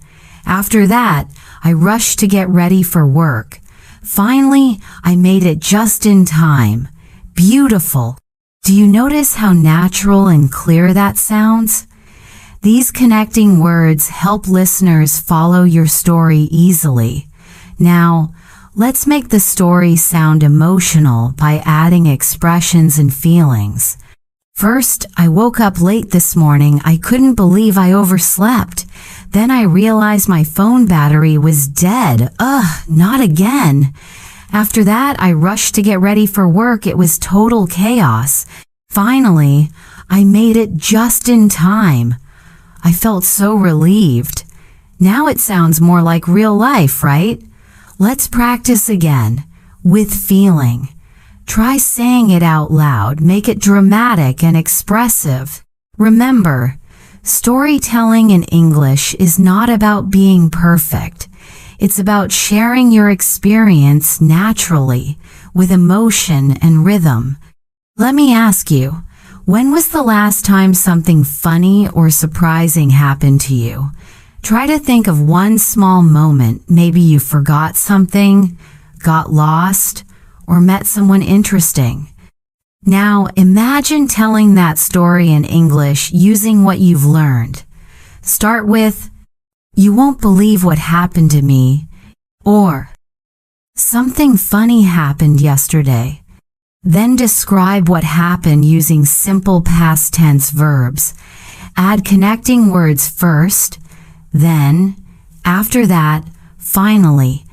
After that, I rushed to get ready for work. Finally, I made it just in time. Beautiful. Do you notice how natural and clear that sounds? These connecting words help listeners follow your story easily. Now, let's make the story sound emotional by adding expressions and feelings. First, I woke up late this morning. I couldn't believe I overslept. Then I realized my phone battery was dead. Ugh, not again. After that, I rushed to get ready for work. It was total chaos. Finally, I made it just in time. I felt so relieved. Now it sounds more like real life, right? Let's practice again, with feeling. Try saying it out loud, make it dramatic and expressive. Remember, storytelling in English is not about being perfect. It's about sharing your experience naturally, with emotion and rhythm. Let me ask you, when was the last time something funny or surprising happened to you? Try to think of one small moment. Maybe you forgot something, got lost, or met someone interesting. Now imagine telling that story in English using what you've learned. Start with, "You won't believe what happened to me," or "Something funny happened yesterday." Then describe what happened using simple past tense verbs. Add connecting words first, then, after that, finally,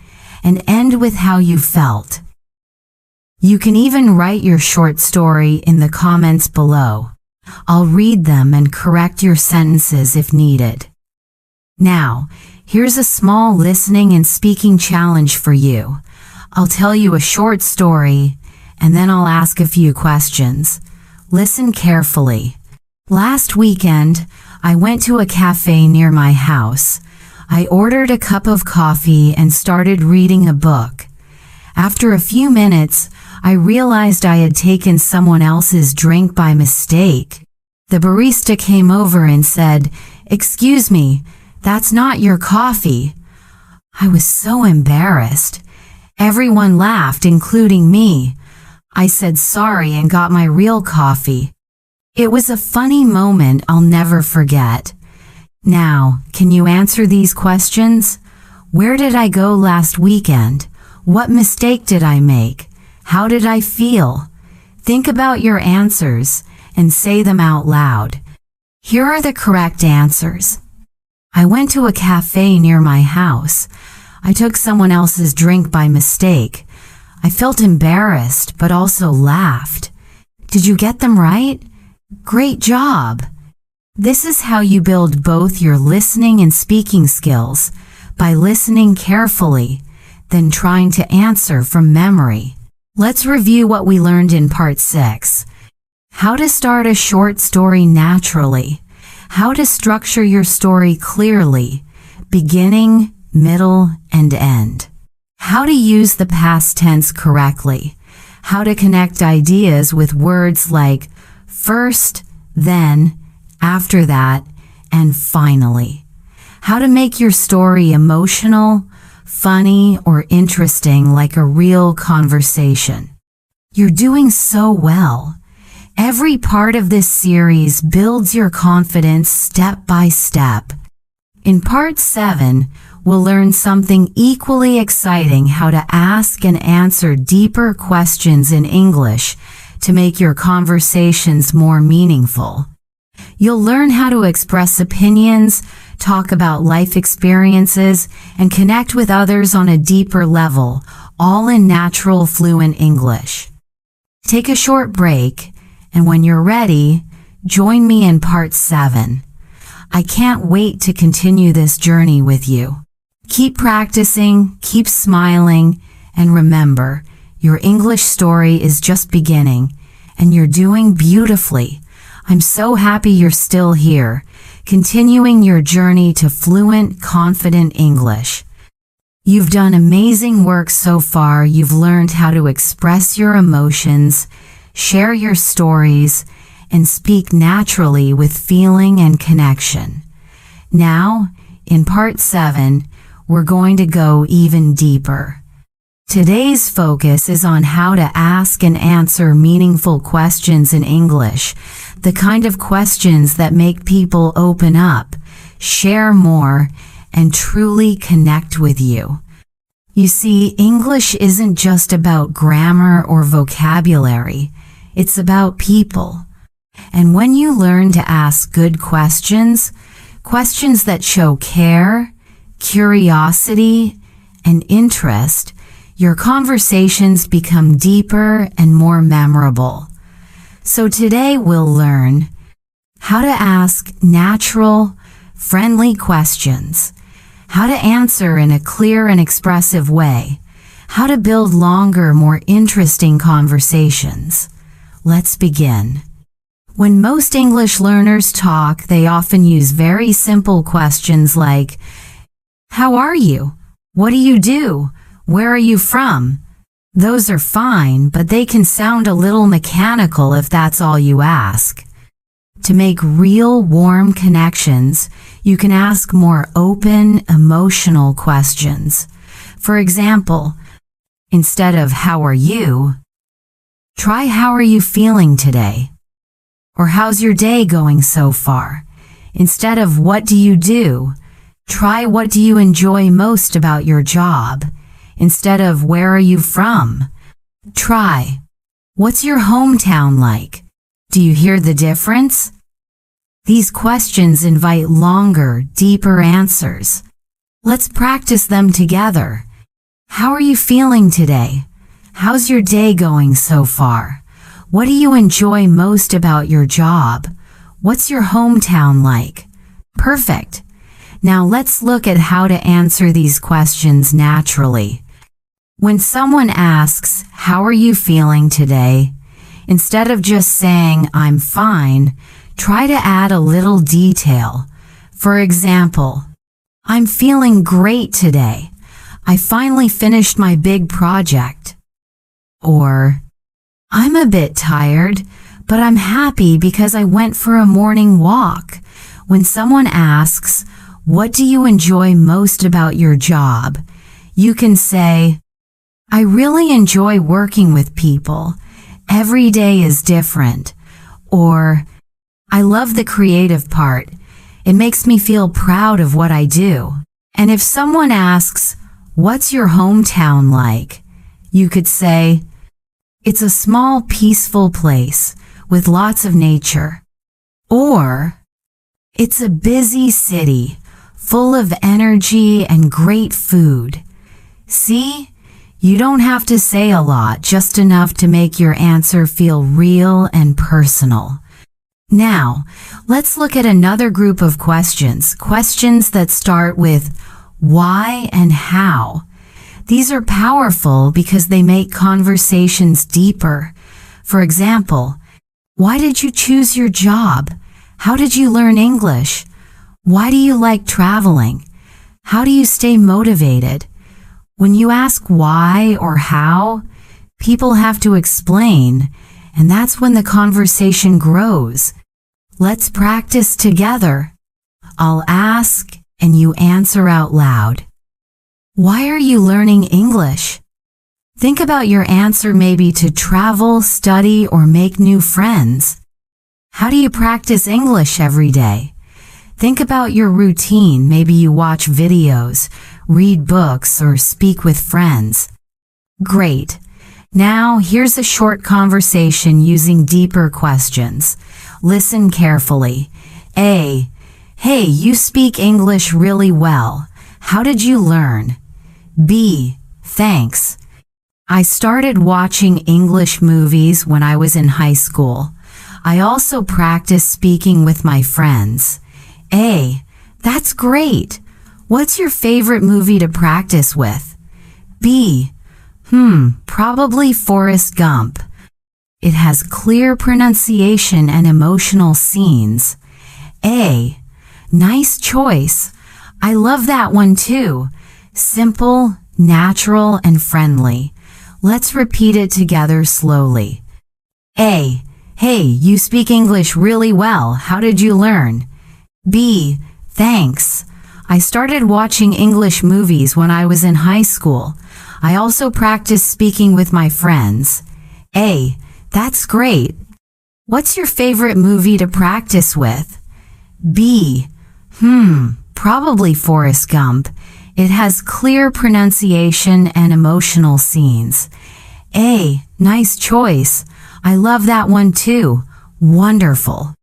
and end with how you felt. You can even write your short story in the comments below. I'll read them and correct your sentences if needed. Now, here's a small listening and speaking challenge for you. I'll tell you a short story, and then I'll ask a few questions. Listen carefully. Last weekend, I went to a cafe near my house. I ordered a cup of coffee and started reading a book. After a few minutes, I realized I had taken someone else's drink by mistake. The barista came over and said, "Excuse me, that's not your coffee." I was so embarrassed. Everyone laughed, including me. I said sorry and got my real coffee. It was a funny moment I'll never forget. Now, can you answer these questions? Where did I go last weekend? What mistake did I make? How did I feel? Think about your answers and say them out loud. Here are the correct answers. I went to a cafe near my house. I took someone else's drink by mistake. I felt embarrassed, but also laughed. Did you get them right? Great job! This is how you build both your listening and speaking skills, by listening carefully, then trying to answer from memory. Let's review what we learned in Part 6. How to start a short story naturally. How to structure your story clearly, beginning, middle, and end. How to use the past tense correctly. How to connect ideas with words like first, then, after that, and finally. How to make your story emotional, funny, or interesting like a real conversation. You're doing so well. Every part of this series builds your confidence step by step. In Part 7, we'll learn something equally exciting: how to ask and answer deeper questions in English to make your conversations more meaningful. You'll learn how to express opinions, talk about life experiences, and connect with others on a deeper level, all in natural, fluent English. Take a short break, and when you're ready, join me in Part 7. I can't wait to continue this journey with you. Keep practicing, keep smiling, and remember, your English story is just beginning, and you're doing beautifully. I'm so happy you're still here, continuing your journey to fluent, confident English. You've done amazing work so far. You've learned how to express your emotions, share your stories, and speak naturally with feeling and connection. Now, in Part 7, we're going to go even deeper. Today's focus is on how to ask and answer meaningful questions in English, the kind of questions that make people open up, share more, and truly connect with you. You see, English isn't just about grammar or vocabulary, it's about people. And when you learn to ask good questions, questions that show care, curiosity, and interest, your conversations become deeper and more memorable. So today we'll learn how to ask natural, friendly questions, how to answer in a clear and expressive way, how to build longer, more interesting conversations. Let's begin. When most English learners talk, they often use very simple questions like, "How are you? What do you do? Where are you from?" Those are fine, but they can sound a little mechanical if that's all you ask. To make real, warm connections, you can ask more open, emotional questions. For example, instead of "How are you?" Try how are you feeling today? Or how's your day going so far? Instead of what do you do, try what do you enjoy most about your job? Instead of where are you from? Try what's your hometown like? Do you hear the difference? These questions invite longer, deeper answers. Let's practice them together. How are you feeling today? How's your day going so far? What do you enjoy most about your job? What's your hometown like? Perfect. Now let's look at how to answer these questions naturally. When someone asks, how are you feeling today? Instead of just saying, I'm fine, try to add a little detail. For example, I'm feeling great today. I finally finished my big project. Or, I'm a bit tired, but I'm happy because I went for a morning walk. When someone asks, what do you enjoy most about your job? You can say, I really enjoy working with people. Every day is different. Or, I love the creative part. It makes me feel proud of what I do. And if someone asks, what's your hometown like? You could say, it's a small, peaceful place with lots of nature. Or, it's a busy city full of energy and great food. See? You don't have to say a lot, just enough to make your answer feel real and personal. Now, let's look at another group of questions that start with why and how. These are powerful because they make conversations deeper. For example, why did you choose your job? How did you learn English? Why do you like traveling? How do you stay motivated? When you ask why or how, people have to explain, and that's when the conversation grows. Let's practice together. I'll ask and you answer out loud. Why are you learning English? Think about your answer, maybe to travel, study, or make new friends. How do you practice English every day? Think about your routine. Maybe you watch videos, read books, or speak with friends. Great. Now, here's a short conversation using deeper questions. Listen carefully. A. Hey, you speak English really well. How did you learn? B. Thanks. I started watching English movies when I was in high school. I also practice speaking with my friends. A. That's great. What's your favorite movie to practice with? B. Probably Forrest Gump. It has clear pronunciation and emotional scenes. A. Nice choice. I love that one too. Simple, natural, and friendly. Let's repeat it together slowly. A. Hey, you speak English really well. How did you learn? B. Thanks. I started watching English movies when I was in high school. I also practice speaking with my friends. A. That's great. What's your favorite movie to practice with? B. Probably Forrest Gump. It has clear pronunciation and emotional scenes. A. Nice choice. I love that one too. Wonderful.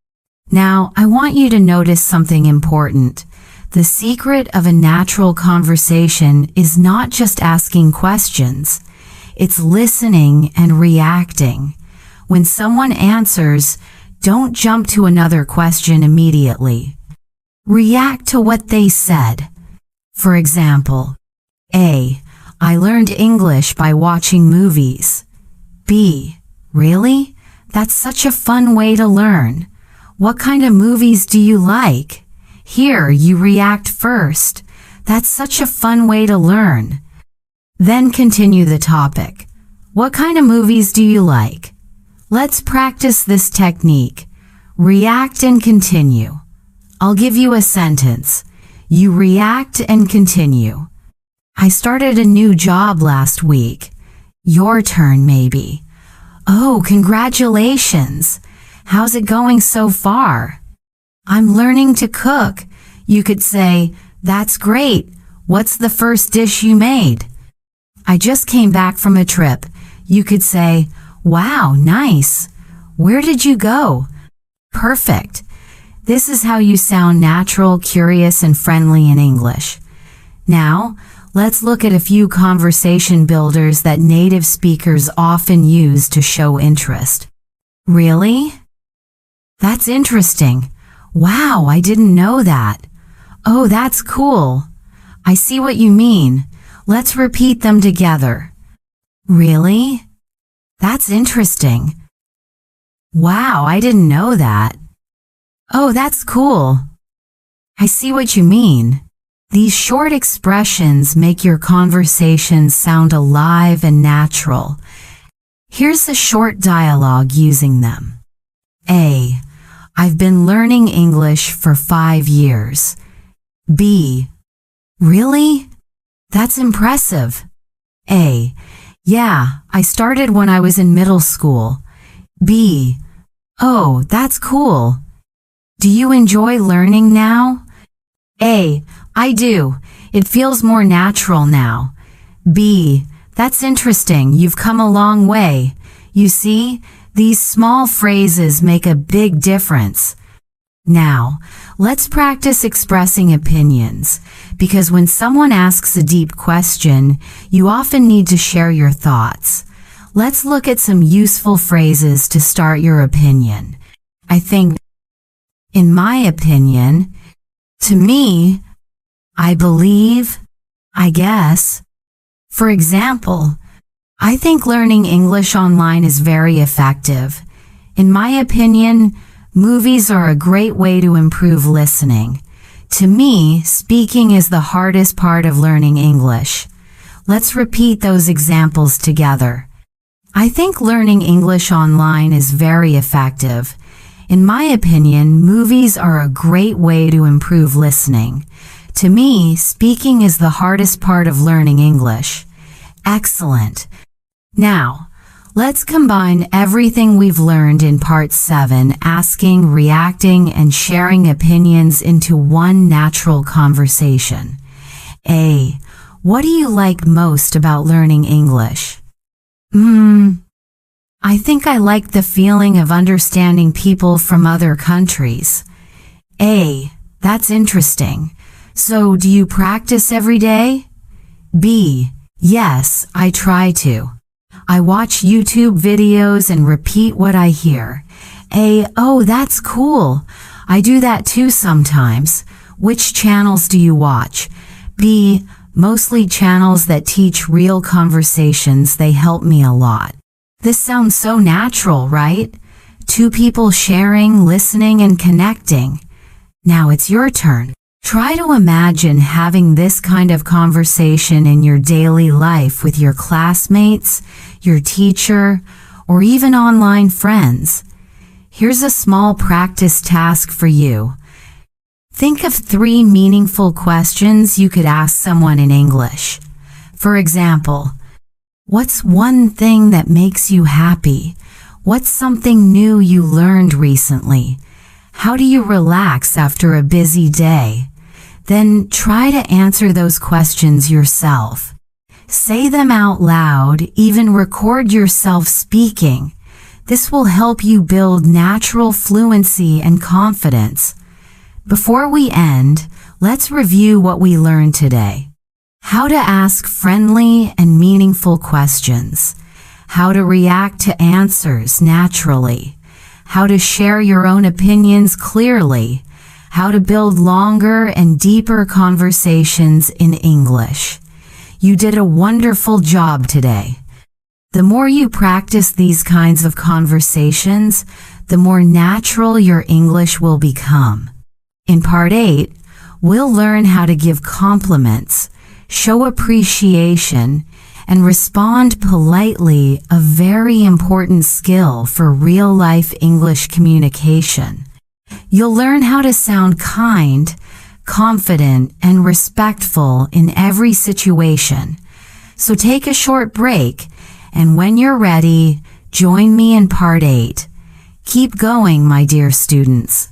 Now, I want you to notice something important. The secret of a natural conversation is not just asking questions. It's listening and reacting. When someone answers, don't jump to another question immediately. React to what they said. For example, A. I learned English by watching movies. B. Really? That's such a fun way to learn. What kind of movies do you like? Here, you react first. That's such a fun way to learn. Then continue the topic. What kind of movies do you like? Let's practice this technique. React and continue. I'll give you a sentence. You react and continue. I started a new job last week. Your turn, maybe. Oh, congratulations. How's it going so far? I'm learning to cook. You could say, that's great. What's the first dish you made? I just came back from a trip. You could say, wow, nice. Where did you go? Perfect. This is how you sound natural, curious, and friendly in English. Now, let's look at a few conversation builders that native speakers often use to show interest. Really? That's interesting. Wow, I didn't know that. Oh, that's cool. I see what you mean. Let's repeat them together. Really? That's interesting. Wow, I didn't know that. Oh, that's cool. I see what you mean. These short expressions make your conversation sound alive and natural. Here's a short dialogue using them. A. I've been learning English for 5 years. B. Really? That's impressive. A. Yeah, I started when I was in middle school. B. Oh, that's cool. Do you enjoy learning now? A. I do. It feels more natural now. B. That's interesting. You've come a long way. You see, these small phrases make a big difference. Now, let's practice expressing opinions, because when someone asks a deep question, you often need to share your thoughts. Let's look at some useful phrases to start your opinion. I think, in my opinion, to me, I believe, I guess. For example, I think learning English online is very effective. In my opinion, movies are a great way to improve listening. To me, speaking is the hardest part of learning English. Let's repeat those examples together. I think learning English online is very effective. In my opinion, movies are a great way to improve listening. To me, speaking is the hardest part of learning English. Excellent. Now, let's combine everything we've learned in Part 7, asking, reacting, and sharing opinions into one natural conversation. A. What do you like most about learning English? I think I like the feeling of understanding people from other countries. A. That's interesting. So, do you practice every day? B. Yes, I try to. I watch YouTube videos and repeat what I hear. A. Oh, that's cool. I do that too sometimes. Which channels do you watch? B. Mostly channels that teach real conversations. They help me a lot. This sounds so natural, right? Two people sharing, listening, and connecting. Now it's your turn. Try to imagine having this kind of conversation in your daily life with your classmates, your teacher, or even online friends. Here's a small practice task for you. Think of 3 meaningful questions you could ask someone in English. For example, what's one thing that makes you happy? What's something new you learned recently? How do you relax after a busy day? Then try to answer those questions yourself. Say them out loud, even record yourself speaking. This will help you build natural fluency and confidence. Before we end, let's review what we learned today. How to ask friendly and meaningful questions. How to react to answers naturally. How to share your own opinions clearly. How to build longer and deeper conversations in English. You did a wonderful job today. The more you practice these kinds of conversations, the more natural your English will become. In Part 8, we'll learn how to give compliments, show appreciation, and respond politely, a very important skill for real-life English communication. You'll learn how to sound kind, confident, and respectful in every situation. So take a short break, and when you're ready, Join me in part 8. Keep going, my dear students.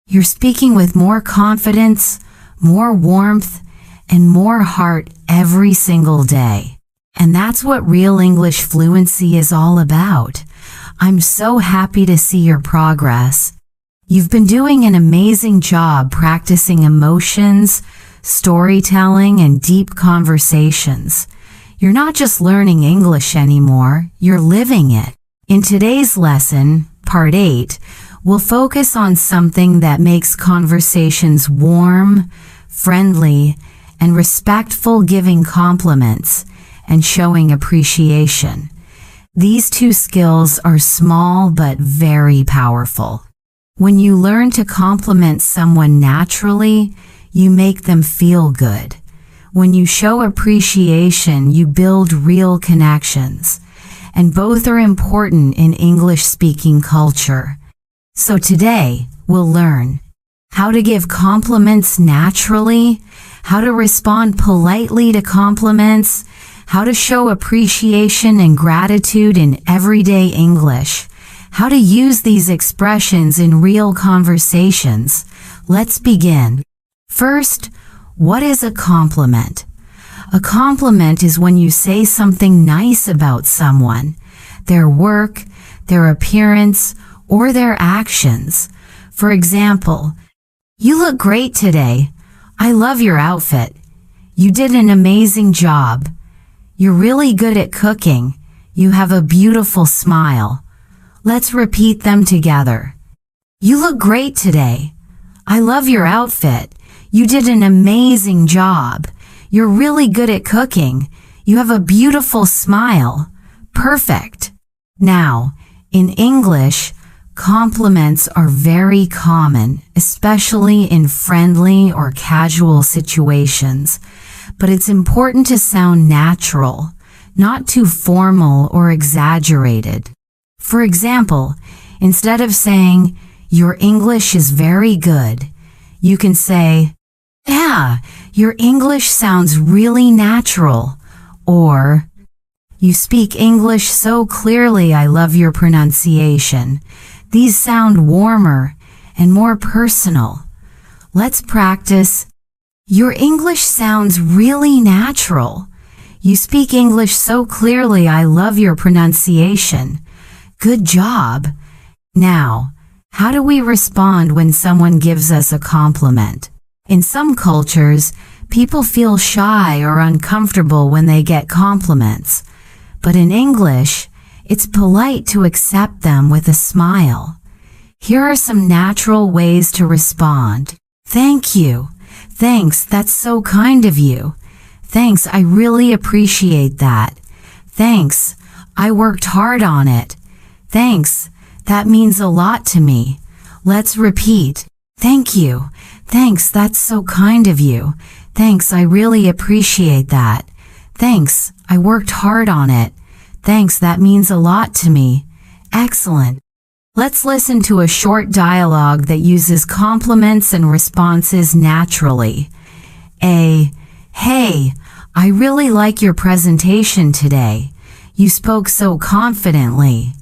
You're speaking with more confidence, more warmth, and more heart every single day. And that's what real English fluency is all about. I'm so happy to see your progress. You've been doing an amazing job practicing emotions, storytelling, and deep conversations. You're not just learning English anymore, you're living it. In today's lesson, part 8, we'll focus on something that makes conversations warm, friendly, and respectful, giving compliments and showing appreciation. These two skills are small but very powerful. When you learn to compliment someone naturally, you make them feel good. When you show appreciation, you build real connections. And both are important in English-speaking culture. So today, we'll learn how to give compliments naturally, how to respond politely to compliments, how to show appreciation and gratitude in everyday English, how to use these expressions in real conversations. Let's begin. First, what is a compliment? A compliment is when you say something nice about someone, their work, their appearance, or their actions. For example, "You look great today. I love your outfit. You did an amazing job. You're really good at cooking. You have a beautiful smile." Let's repeat them together. "You look great today. I love your outfit. You did an amazing job. You're really good at cooking. You have a beautiful smile." Perfect. Now, in English, compliments are very common, especially in friendly or casual situations. But it's important to sound natural, not too formal or exaggerated. For example, instead of saying, "Your English is very good," you can say, "Yeah, your English sounds really natural," or, "You speak English so clearly, I love your pronunciation." These sound warmer and more personal. Let's practice. "Your English sounds really natural. You speak English so clearly, I love your pronunciation. Good job." Now, how do we respond when someone gives us a compliment? In some cultures, people feel shy or uncomfortable when they get compliments. But in English, it's polite to accept them with a smile. Here are some natural ways to respond. "Thank you. Thanks, that's so kind of you. Thanks, I really appreciate that. Thanks, I worked hard on it. Thanks, that means a lot to me." Let's repeat. "Thank you. Thanks, that's so kind of you. Thanks, I really appreciate that. Thanks, I worked hard on it. Thanks, that means a lot to me." Excellent. Let's listen to a short dialogue that uses compliments and responses naturally. A. "Hey, I really like your presentation today. You spoke so confidently."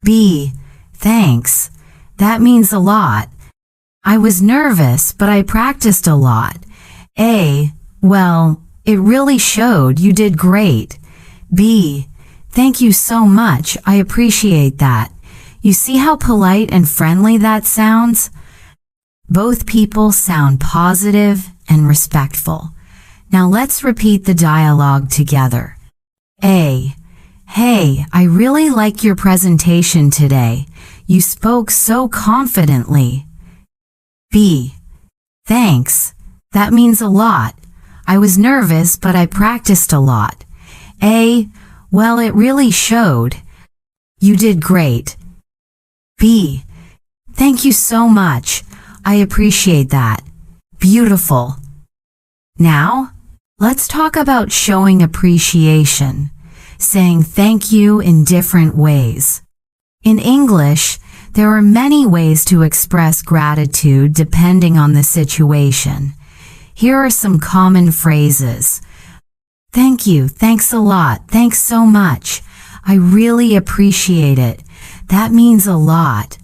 B. "Thanks. That means a lot. I was nervous, but I practiced a lot." A. "Well, it really showed. You did great." B. "Thank you so much. I appreciate that. You see how polite and friendly that sounds?" Both people sound positive and respectful. Now let's repeat the dialogue together. A. "Hey, I really like your presentation today. You spoke so confidently." B. "Thanks. That means a lot. I was nervous, but I practiced a lot." A. "Well, it really showed. You did great." B. "Thank you so much. I appreciate that. Beautiful." Now, let's talk about showing appreciation, saying thank you in different ways. In English, there are many ways to express gratitude depending on the situation. Here are some common phrases. "Thank you, thanks a lot, thanks so much. I really appreciate it. That means a lot.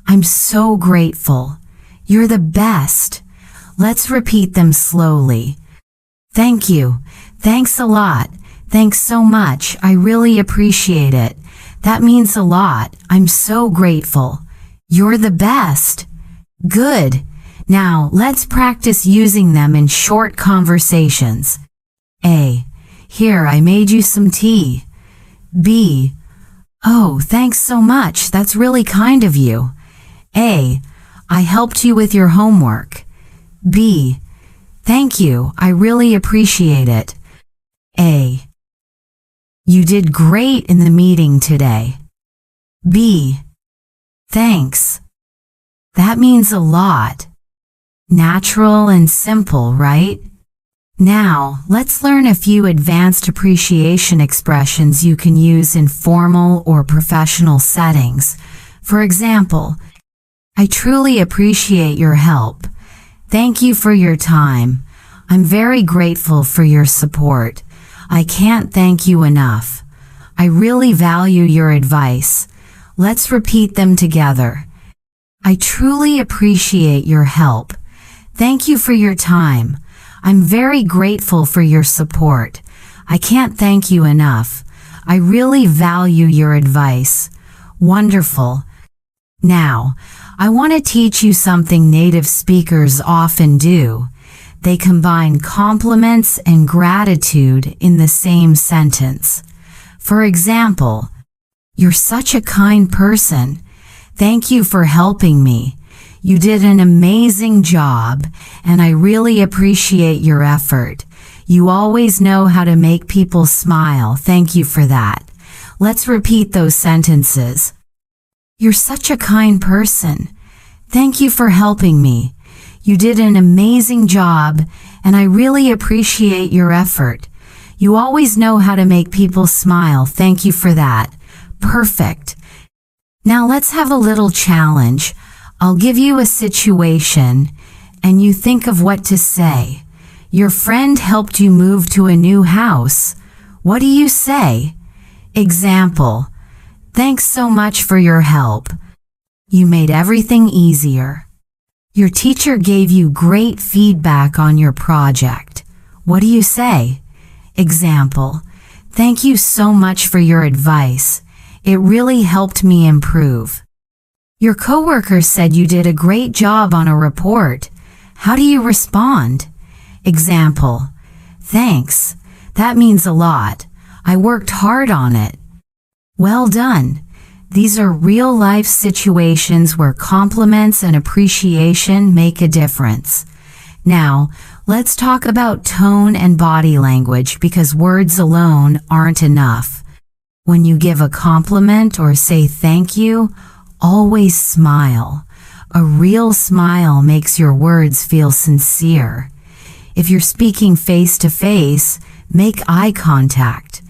I'm so grateful. You're the best. Let's repeat them slowly. Thank you. Thanks a lot. Thanks so much. I really appreciate it. That means a lot. I'm so grateful. You're the best. Good. Now, let's practice using them in short conversations. A. Here, I made you some tea. B. Oh, thanks so much. That's really kind of you. A. I helped you with your homework. B. Thank you. I really appreciate it. A. You did great in the meeting today. B. Thanks. That means a lot. Natural and simple, right? Now, let's learn a few advanced appreciation expressions you can use in formal or professional settings. For example, I truly appreciate your help. Thank you for your time. I'm very grateful for your support. I can't thank you enough. I really value your advice. Let's repeat them together. I truly appreciate your help. Thank you for your time. I'm very grateful for your support. I can't thank you enough. I really value your advice. Wonderful. Now, I want to teach you something native speakers often do. They combine compliments and gratitude in the same sentence. For example, you're such a kind person. Thank you for helping me. You did an amazing job, and I really appreciate your effort. You always know how to make people smile. Thank you for that. Let's repeat those sentences. You're such a kind person. Thank you for helping me. You did an amazing job, and I really appreciate your effort. You always know how to make people smile. Thank you for that. Perfect. Now let's have a little challenge. I'll give you a situation, and you think of what to say. Your friend helped you move to a new house. What do you say? Example. Thanks so much for your help. You made everything easier. Your teacher gave you great feedback on your project. What do you say? Example. Thank you so much for your advice. It really helped me improve. Your coworker said you did a great job on a report. How do you respond? Example. Thanks. That means a lot. I worked hard on it. Well done. These are real-life situations where compliments and appreciation make a difference. Now, let's talk about tone and body language because words alone aren't enough. When you give a compliment or say thank you, always smile. A real smile makes your words feel sincere. If you're speaking face-to-face, make eye contact.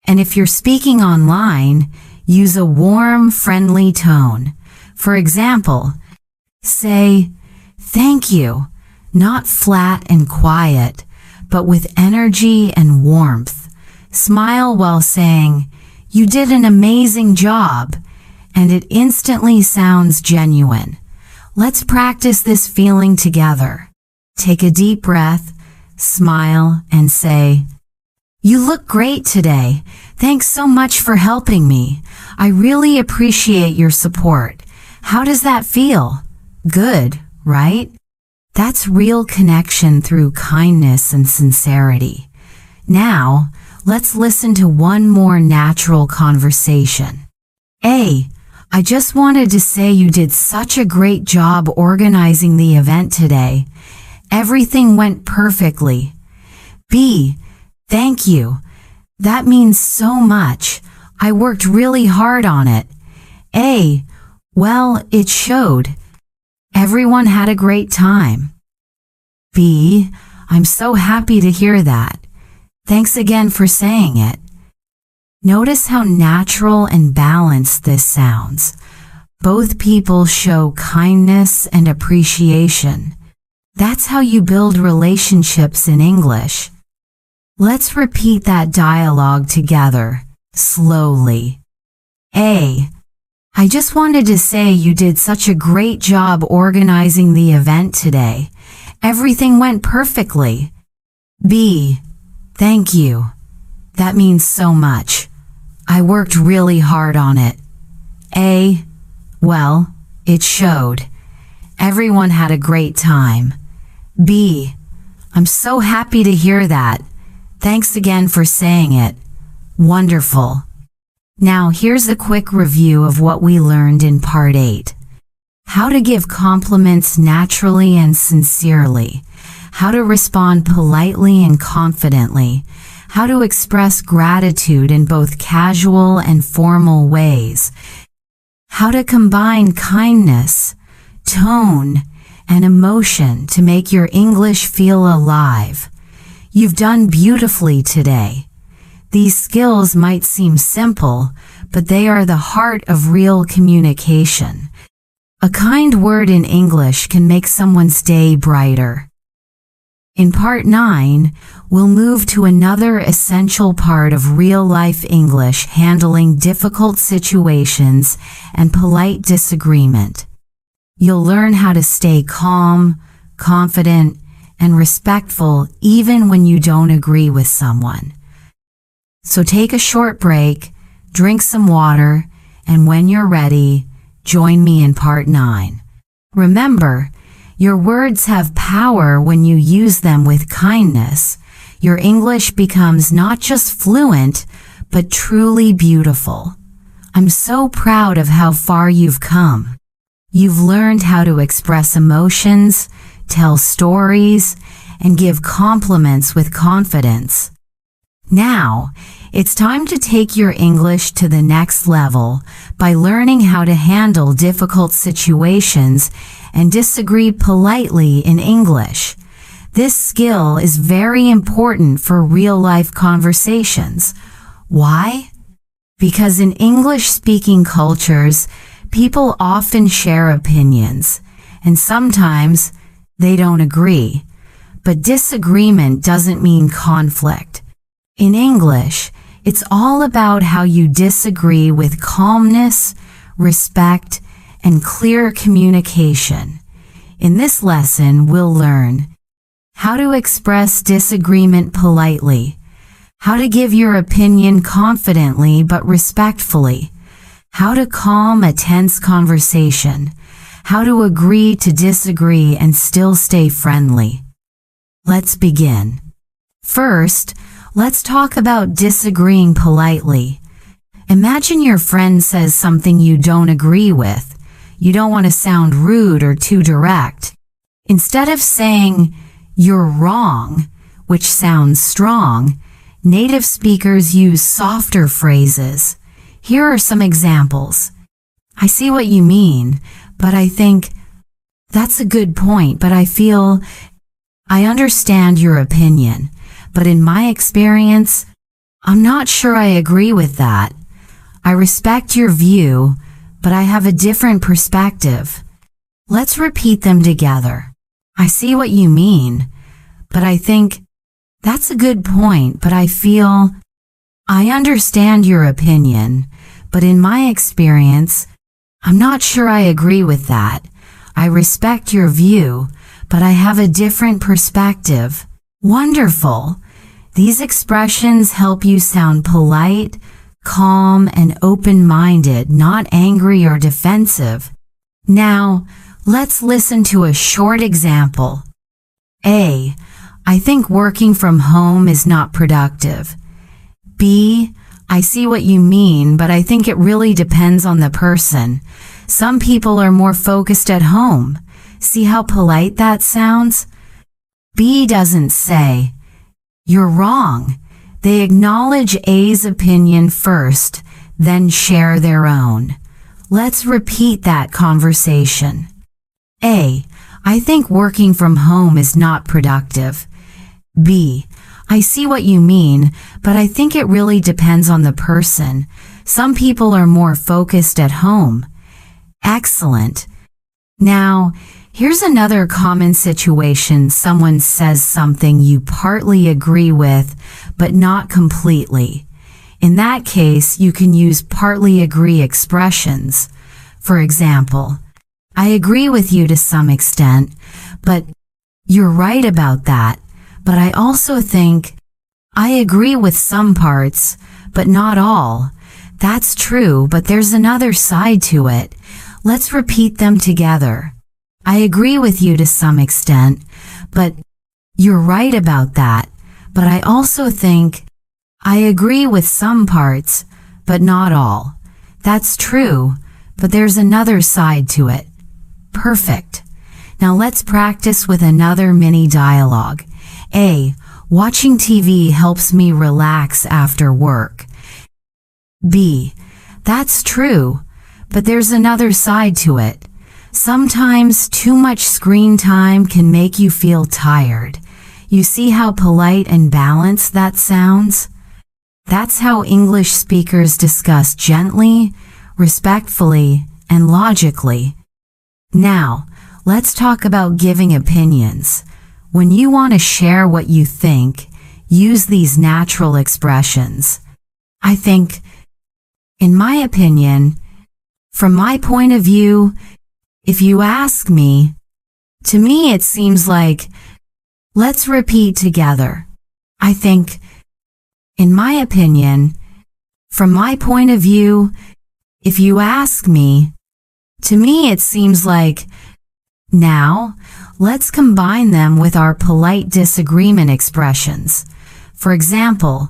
And if you're speaking online, use a warm, friendly tone. For example, say, thank you, not flat and quiet, but with energy and warmth. Smile while saying, you did an amazing job, and it instantly sounds genuine. Let's practice this feeling together. Take a deep breath, smile, and say, you look great today. Thanks so much for helping me. I really appreciate your support. How does that feel? Good, right? That's real connection through kindness and sincerity. Now, let's listen to one more natural conversation. A. I just wanted to say you did such a great job organizing the event today. Everything went perfectly. B. Thank you. That means so much. I worked really hard on it. A. Well, it showed. Everyone had a great time. B. I'm so happy to hear that. Thanks again for saying it. Notice how natural and balanced this sounds. Both people show kindness and appreciation. That's how you build relationships in English. Let's repeat that dialogue together. slowly. A. I just wanted to say you did such a great job organizing the event today. Everything went perfectly. B. Thank you. That means so much. I worked really hard on it. A. Well, it showed. Everyone had a great time. B. I'm so happy to hear that. Thanks again for saying it. Wonderful. Now here's a quick review of what we learned in Part 8. How to give compliments naturally and sincerely. How to respond politely and confidently. How to express gratitude in both casual and formal ways. How to combine kindness, tone, and emotion to make your English feel alive. You've done beautifully today. These skills might seem simple, but they are the heart of real communication. A kind word in English can make someone's day brighter. In Part 9, we'll move to another essential part of real-life English, handling difficult situations and polite disagreement. You'll learn how to stay calm, confident, and respectful even when you don't agree with someone. So take a short break, drink some water, and when you're ready, join me in Part 9. Remember, your words have power when you use them with kindness. Your English becomes not just fluent, but truly beautiful. I'm so proud of how far you've come. You've learned how to express emotions, tell stories, and give compliments with confidence. Now, it's time to take your English to the next level by learning how to handle difficult situations and disagree politely in English. This skill is very important for real-life conversations. Why? Because in English-speaking cultures, people often share opinions, and sometimes they don't agree. But disagreement doesn't mean conflict. In English, it's all about how you disagree with calmness, respect, and clear communication. In this lesson, we'll learn how to express disagreement politely, how to give your opinion confidently but respectfully, how to calm a tense conversation, how to agree to disagree and still stay friendly. Let's begin. First, let's talk about disagreeing politely. Imagine your friend says something you don't agree with. You don't want to sound rude or too direct. Instead of saying, "You're wrong," which sounds strong, native speakers use softer phrases. Here are some examples. "I see what you mean, but I think," "That's a good point, but I feel," "I understand your opinion, but in my experience, I'm not sure I agree with that." "I respect your view, but I have a different perspective." Let's repeat them together. "I see what you mean, but I think," "That's a good point, but I feel," "I understand your opinion, but in my experience, I'm not sure I agree with that." "I respect your view, but I have a different perspective." Wonderful! These expressions help you sound polite, calm, and open-minded, not angry or defensive. Now, let's listen to a short example. A. "I think working from home is not productive." B. "I see what you mean, but I think it really depends on the person. Some people are more focused at home." See how polite that sounds? B doesn't say, "You're wrong." They acknowledge A's opinion first, then share their own. Let's repeat that conversation. A. "I think working from home is not productive." B. "I see what you mean, but I think it really depends on the person. Some people are more focused at home." Excellent. Now, here's another common situation. Someone says something you partly agree with, but not completely. In that case, you can use partly agree expressions. For example, I agree with you to some extent, but you're right about that. But I also think I agree with some parts, but not all. That's true, but there's another side to it. Let's repeat them together. I agree with you to some extent, but you're right about that. But I also think I agree with some parts, but not all. That's true, but there's another side to it. Perfect. Now let's practice with another mini dialogue. A. Watching TV helps me relax after work. B. That's true, but there's another side to it. Sometimes too much screen time can make you feel tired. You see how polite and balanced that sounds? That's how English speakers discuss gently, respectfully, and logically. Now, let's talk about giving opinions. When you want to share what you think, use these natural expressions. I think, in my opinion, from my point of view, if you ask me, to me it seems like, let's repeat together. I think, in my opinion, from my point of view, if you ask me, to me it seems like, now, let's combine them with our polite disagreement expressions. For example,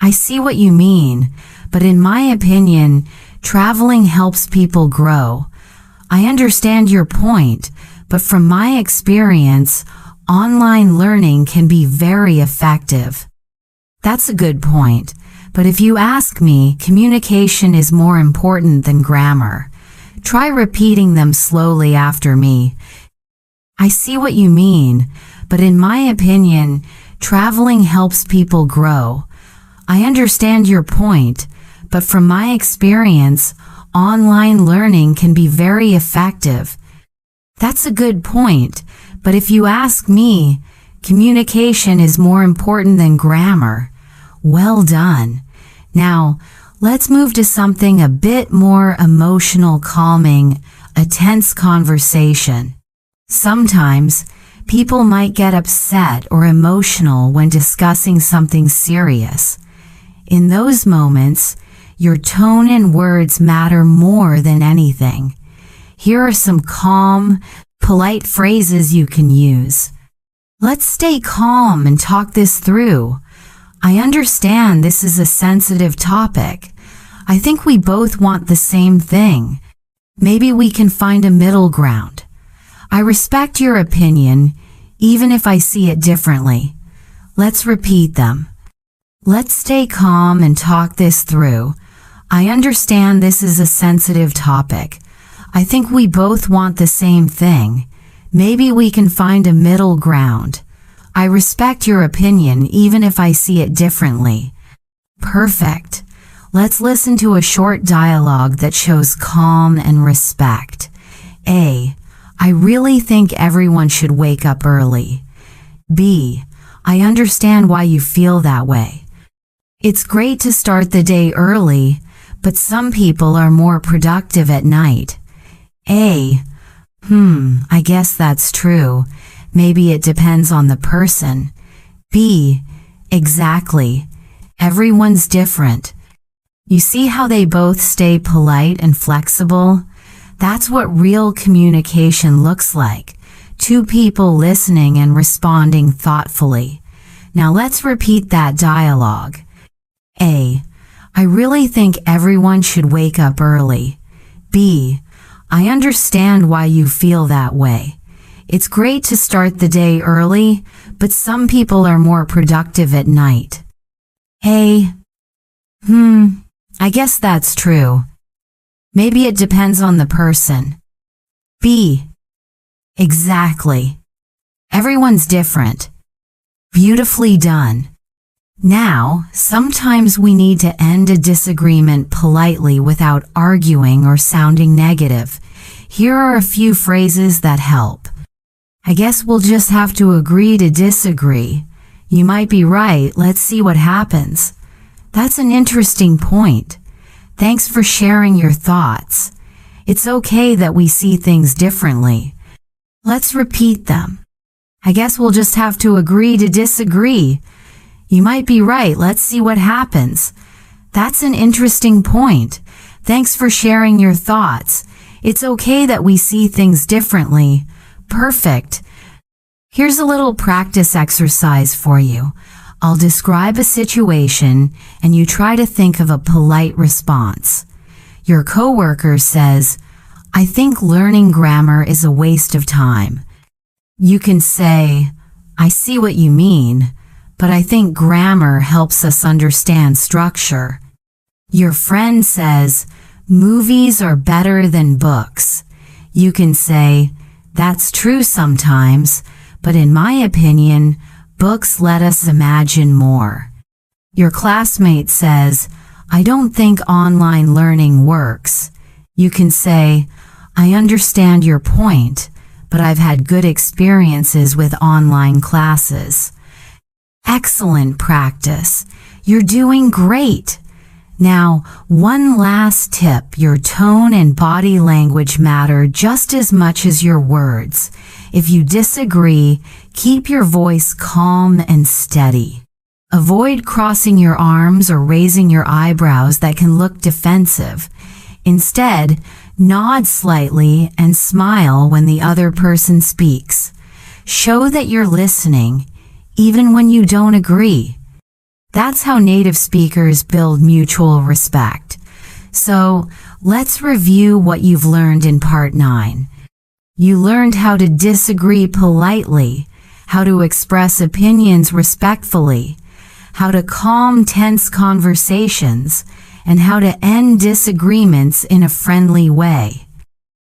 I see what you mean, but in my opinion, traveling helps people grow. I understand your point, but from my experience, online learning can be very effective. That's a good point, but if you ask me, communication is more important than grammar. Try repeating them slowly after me. I see what you mean, but in my opinion, traveling helps people grow. I understand your point, but from my experience, online learning can be very effective. That's a good point, but if you ask me, communication is more important than grammar. Well done. Now, let's move to something a bit more emotional, calming, a tense conversation. Sometimes, people might get upset or emotional when discussing something serious. In those moments, your tone and words matter more than anything. Here are some calm, polite phrases you can use. Let's stay calm and talk this through. I understand this is a sensitive topic. I think we both want the same thing. Maybe we can find a middle ground. I respect your opinion, even if I see it differently. Let's repeat them. Let's stay calm and talk this through. I understand this is a sensitive topic. I think we both want the same thing. Maybe we can find a middle ground. I respect your opinion even if I see it differently. Perfect. Let's listen to a short dialogue that shows calm and respect. A. I really think everyone should wake up early. B. I understand why you feel that way. It's great to start the day early, but some people are more productive at night. A. I guess that's true. Maybe it depends on the person. B. Exactly. Everyone's different. You see how they both stay polite and flexible? That's what real communication looks like. Two people listening and responding thoughtfully. Now let's repeat that dialogue. A. I really think everyone should wake up early. B. I understand why you feel that way. It's great to start the day early, but some people are more productive at night. A. I guess that's true. Maybe it depends on the person. B. Exactly. Everyone's different. Beautifully done. Now, sometimes we need to end a disagreement politely without arguing or sounding negative. Here are a few phrases that help. I guess we'll just have to agree to disagree. You might be right, let's see what happens. That's an interesting point. Thanks for sharing your thoughts. It's okay that we see things differently. Let's repeat them. I guess we'll just have to agree to disagree. You might be right. Let's see what happens. That's an interesting point. Thanks for sharing your thoughts. It's okay that we see things differently. Perfect. Here's a little practice exercise for you. I'll describe a situation and you try to think of a polite response. Your coworker says, "I think learning grammar is a waste of time." You can say, "I see what you mean, but I think grammar helps us understand structure." Your friend says, "Movies are better than books." You can say, "That's true sometimes, but in my opinion, books let us imagine more." Your classmate says, "I don't think online learning works." You can say, "I understand your point, but I've had good experiences with online classes." Excellent practice. You're doing great. Now, one last tip. Your tone and body language matter just as much as your words. If you disagree, keep your voice calm and steady. Avoid crossing your arms or raising your eyebrows that can look defensive. Instead, nod slightly and smile when the other person speaks. Show that you're listening, even when you don't agree. That's how native speakers build mutual respect. So, let's review what you've learned in Part 9. You learned how to disagree politely, how to express opinions respectfully, how to calm tense conversations, and how to end disagreements in a friendly way.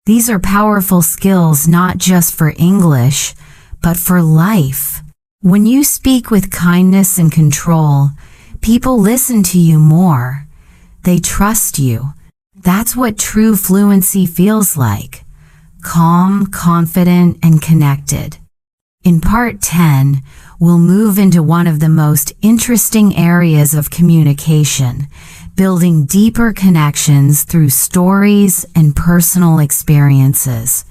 These are powerful skills not just for English, but for life. When you speak with kindness and control, people listen to you more. They trust you. That's what true fluency feels like. Calm, confident, and connected. In Part 10, we'll move into one of the most interesting areas of communication, building deeper connections through stories and personal experiences.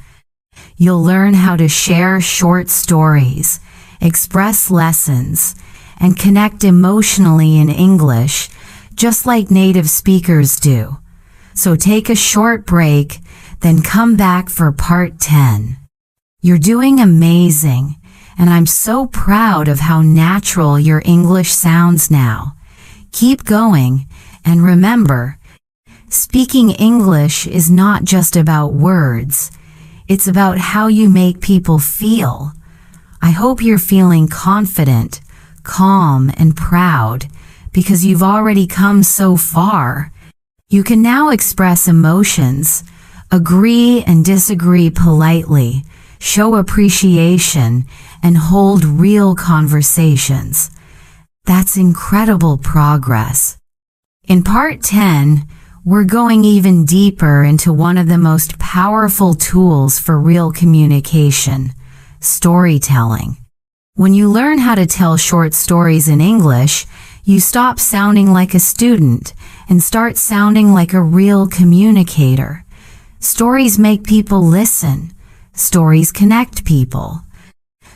You'll learn how to share short stories, express lessons, and connect emotionally in English, just like native speakers do. So take a short break, then come back for Part 10. You're doing amazing, and I'm so proud of how natural your English sounds now. Keep going, and remember, speaking English is not just about words. It's about how you make people feel. I hope you're feeling confident, calm, and proud because you've already come so far. You can now express emotions, agree and disagree politely, show appreciation, and hold real conversations. That's incredible progress. In Part 10, we're going even deeper into one of the most powerful tools for real communication: storytelling. When you learn how to tell short stories in English, you stop sounding like a student and start sounding like a real communicator. Stories make people listen. Stories connect people.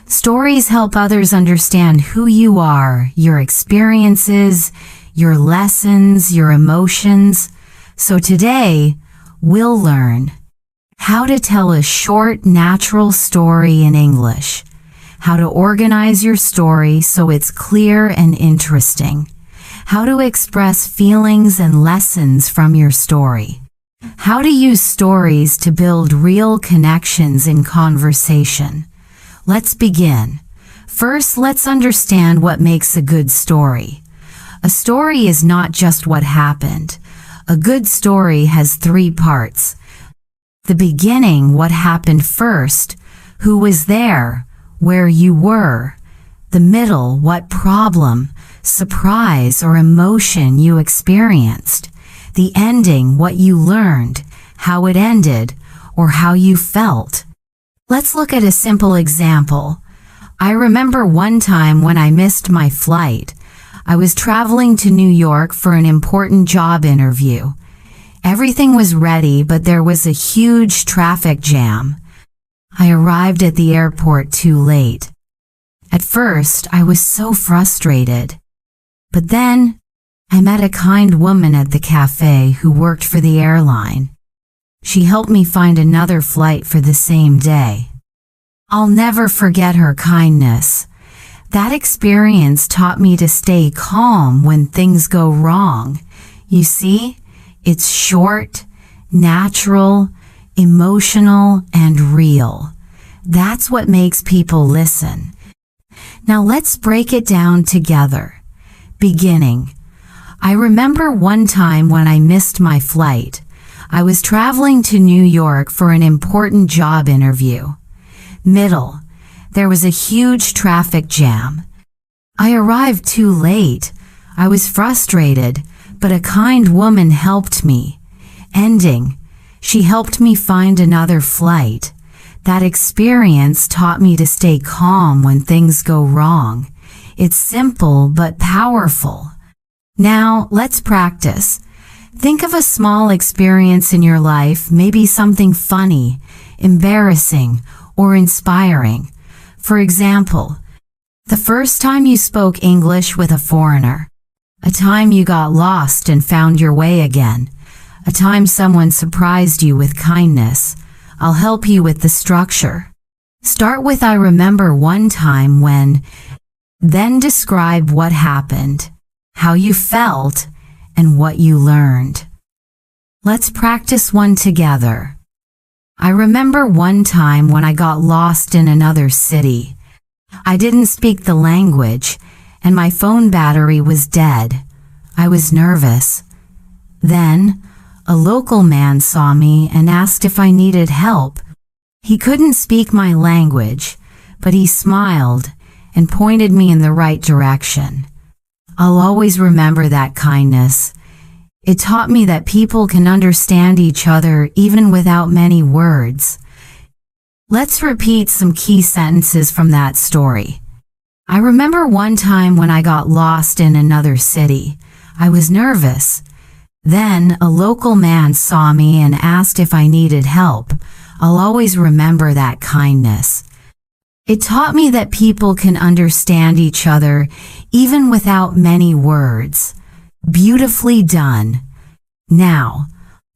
Stories help others understand who you are, your experiences, your lessons, your emotions. So today, we'll learn how to tell a short, natural story in English, how to organize your story so it's clear and interesting, how to express feelings and lessons from your story, how to use stories to build real connections in conversation. Let's begin. First, let's understand what makes a good story. A story is not just what happened. A good story has 3 parts. The beginning, what happened first, who was there, where you were. The middle, what problem, surprise, or emotion you experienced. The ending, what you learned, how it ended, or how you felt. Let's look at a simple example. I remember one time when I missed my flight. I was traveling to New York for an important job interview. Everything was ready, but there was a huge traffic jam. I arrived at the airport too late. At first, I was so frustrated. But then, I met a kind woman at the cafe who worked for the airline. She helped me find another flight for the same day. I'll never forget her kindness. That experience taught me to stay calm when things go wrong. You see, it's short, natural, emotional, and real. That's what makes people listen. Now let's break it down together. Beginning. I remember one time when I missed my flight. I was traveling to New York for an important job interview. Middle. There was a huge traffic jam. I arrived too late. I was frustrated, but a kind woman helped me. Ending. She helped me find another flight. That experience taught me to stay calm when things go wrong. It's simple but powerful. Now, let's practice. Think of a small experience in your life, maybe something funny, embarrassing, or inspiring. For example, the first time you spoke English with a foreigner, a time you got lost and found your way again, a time someone surprised you with kindness. I'll help you with the structure. Start with I remember one time when, then describe what happened, how you felt, and what you learned. Let's practice one together. I remember one time when I got lost in another city. I didn't speak the language, and my phone battery was dead. I was nervous. Then, a local man saw me and asked if I needed help. He couldn't speak my language, but he smiled and pointed me in the right direction. I'll always remember that kindness. It taught me that people can understand each other even without many words. Let's repeat some key sentences from that story. I remember one time when I got lost in another city. I was nervous. Then a local man saw me and asked if I needed help. I'll always remember that kindness. It taught me that people can understand each other even without many words. Beautifully done. Now,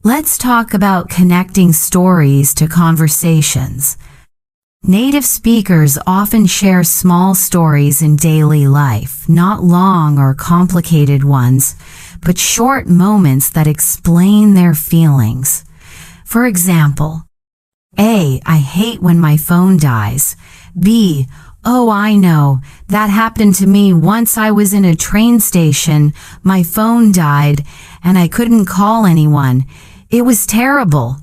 let's talk about connecting stories to conversations. Native speakers often share small stories in daily life, not long or complicated ones, but short moments that explain their feelings. For example, A, I hate when my phone dies. B, oh, I know, that happened to me once. I was in a train station, my phone died, and I couldn't call anyone. It was terrible.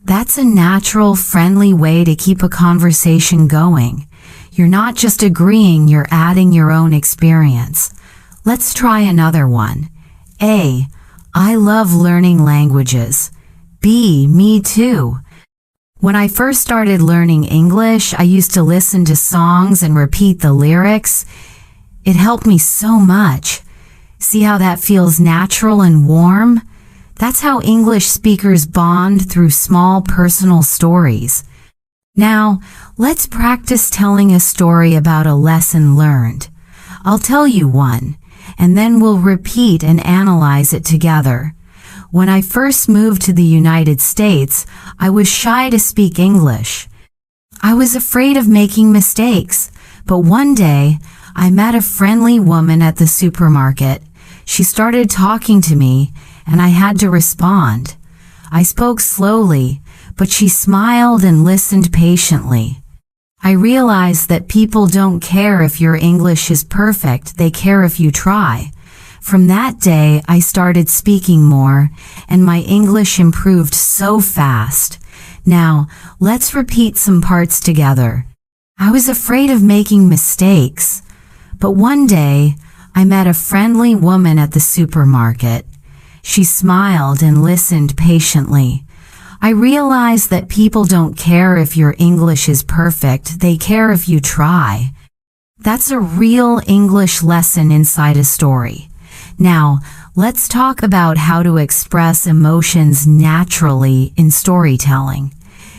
That's a natural, friendly way to keep a conversation going. You're not just agreeing, you're adding your own experience. Let's try another one. A, I love learning languages. B, me too. When I first started learning English, I used to listen to songs and repeat the lyrics. It helped me so much. See how that feels natural and warm? That's how English speakers bond, through small personal stories. Now, let's practice telling a story about a lesson learned. I'll tell you one, and then we'll repeat and analyze it together. When I first moved to the United States, I was shy to speak English. I was afraid of making mistakes, but one day, I met a friendly woman at the supermarket. She started talking to me, and I had to respond. I spoke slowly, but she smiled and listened patiently. I realized that people don't care if your English is perfect, they care if you try. From that day, I started speaking more, and my English improved so fast. Now, let's repeat some parts together. I was afraid of making mistakes, but one day, I met a friendly woman at the supermarket. She smiled and listened patiently. I realized that people don't care if your English is perfect, they care if you try. That's a real English lesson inside a story. Now, let's talk about how to express emotions naturally in storytelling.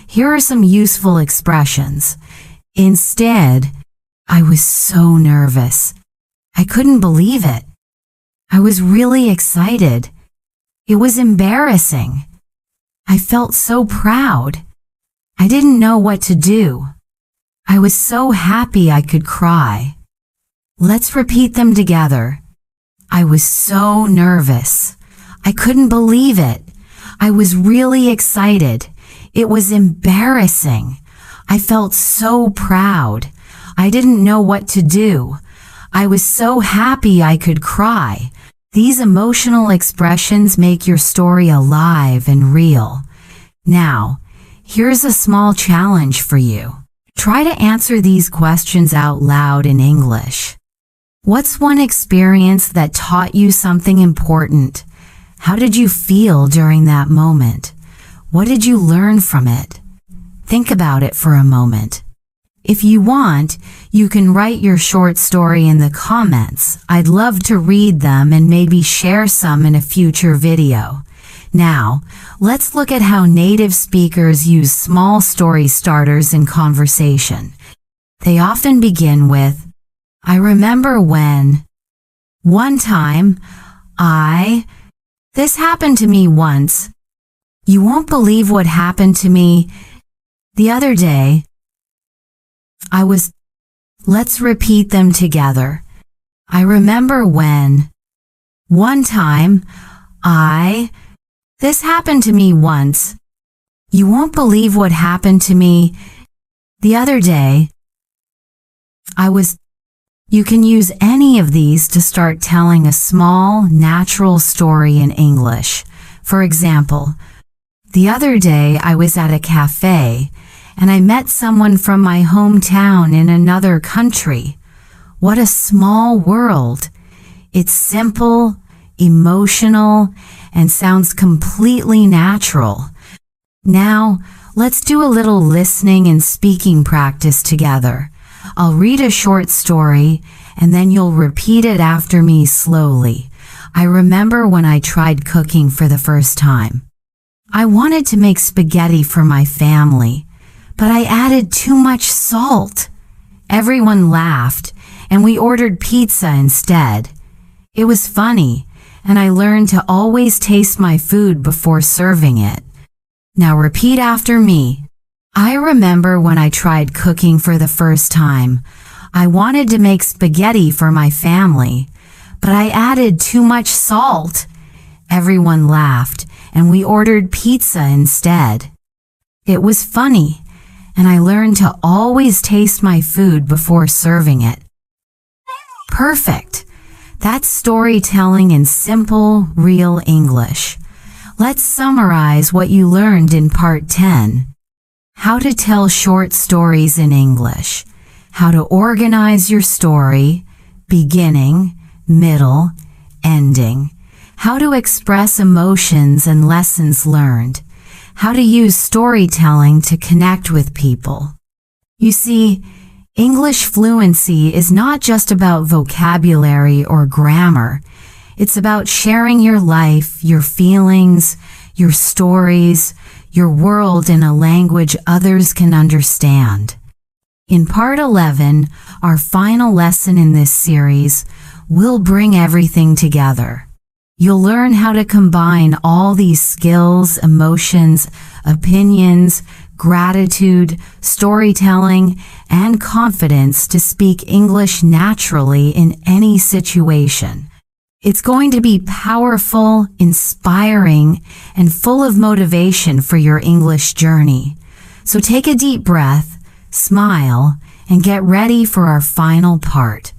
Here are some useful expressions. Instead, I was so nervous. I couldn't believe it. I was really excited. It was embarrassing. I felt so proud. I didn't know what to do. I was so happy I could cry. Let's repeat them together. I was so nervous. I couldn't believe it. I was really excited. It was embarrassing. I felt so proud. I didn't know what to do. I was so happy I could cry. These emotional expressions make your story alive and real. Now, here's a small challenge for you. Try to answer these questions out loud in English. What's one experience that taught you something important? How did you feel during that moment? What did you learn from it? Think about it for a moment. If you want, you can write your short story in the comments. I'd love to read them and maybe share some in a future video. Now, let's look at how native speakers use small story starters in conversation. They often begin with, I remember when. One time, this happened to me once. You won't believe what happened to me the other day. Let's repeat them together. I remember when. One time, this happened to me once. You won't believe what happened to me the other day. You can use any of these to start telling a small, natural story in English. For example, the other day I was at a cafe and I met someone from my hometown in another country. What a small world. It's simple, emotional, and sounds completely natural. Now, let's do a little listening and speaking practice together. I'll read a short story, and then you'll repeat it after me slowly. I remember when I tried cooking for the first time. I wanted to make spaghetti for my family, but I added too much salt. Everyone laughed, and we ordered pizza instead. It was funny, and I learned to always taste my food before serving it. Now repeat after me. I remember when I tried cooking for the first time. I wanted to make spaghetti for my family, but I added too much salt. Everyone laughed, and we ordered pizza instead. It was funny, and I learned to always taste my food before serving it. Perfect! That's storytelling in simple, real English. Let's summarize what you learned in Part 10. How to tell short stories in English. How to organize your story, beginning, middle, ending. How to express emotions and lessons learned. How to use storytelling to connect with people. You see, English fluency is not just about vocabulary or grammar. It's about sharing your life, your feelings, your stories, your world in a language others can understand. In Part 11, our final lesson in this series, we'll bring everything together. You'll learn how to combine all these skills, emotions, opinions, gratitude, storytelling, and confidence to speak English naturally in any situation. It's going to be powerful, inspiring, and full of motivation for your English journey. So take a deep breath, smile, and get ready for our final part.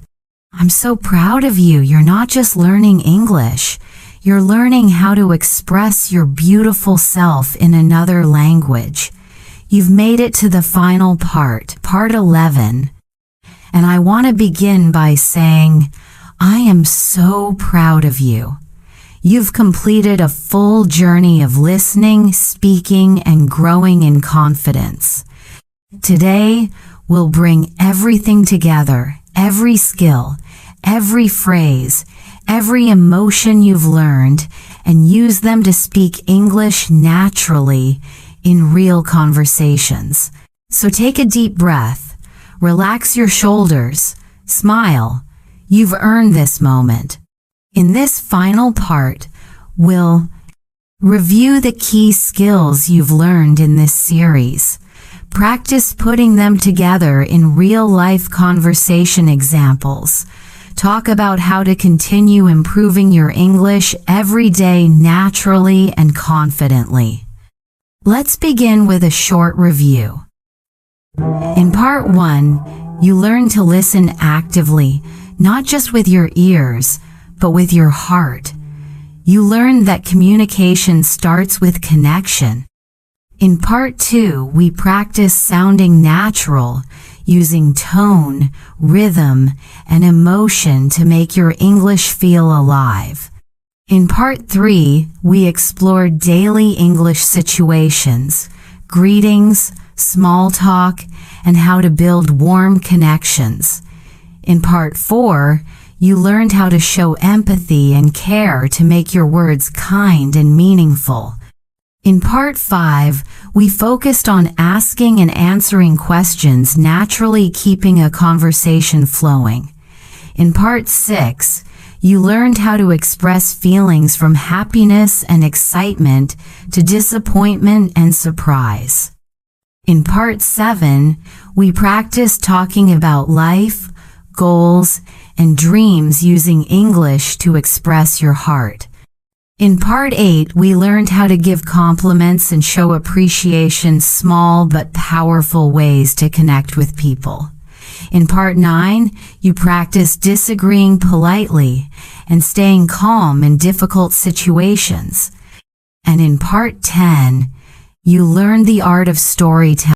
I'm so proud of you. You're not just learning English. You're learning how to express your beautiful self in another language. You've made it to the final part, Part 11. And I want to begin by saying, I am so proud of you. You've completed a full journey of listening, speaking, and growing in confidence. Today, we'll bring everything together every skill, every phrase, every emotion you've learned, and use them to speak English naturally in real conversations. So take a deep breath, relax your shoulders, smile. You've earned this moment. In this final part, we'll review the key skills you've learned in this series. Practice putting them together in real-life conversation examples. Talk about how to continue improving your English every day naturally and confidently. Let's begin with a short review. In part 1, you learn to listen actively, not just with your ears, but with your heart. You learn that communication starts with connection. In part 2, we practice sounding natural, using tone, rhythm, and emotion to make your English feel alive. In part 3, we explore daily English situations, greetings, small talk, and how to build warm connections. In part 4, you learned how to show empathy and care to make your words kind and meaningful. In part 5, we focused on asking and answering questions, naturally keeping a conversation flowing. In part 6, you learned how to express feelings from happiness and excitement to disappointment and surprise. In part 7, we practiced talking about life, goals, and dreams using English to express your heart. In part 8, we learned how to give compliments and show appreciation, small but powerful ways to connect with people. In part 9, you practiced disagreeing politely and staying calm in difficult situations. And in part 10, you learned the art of storytelling.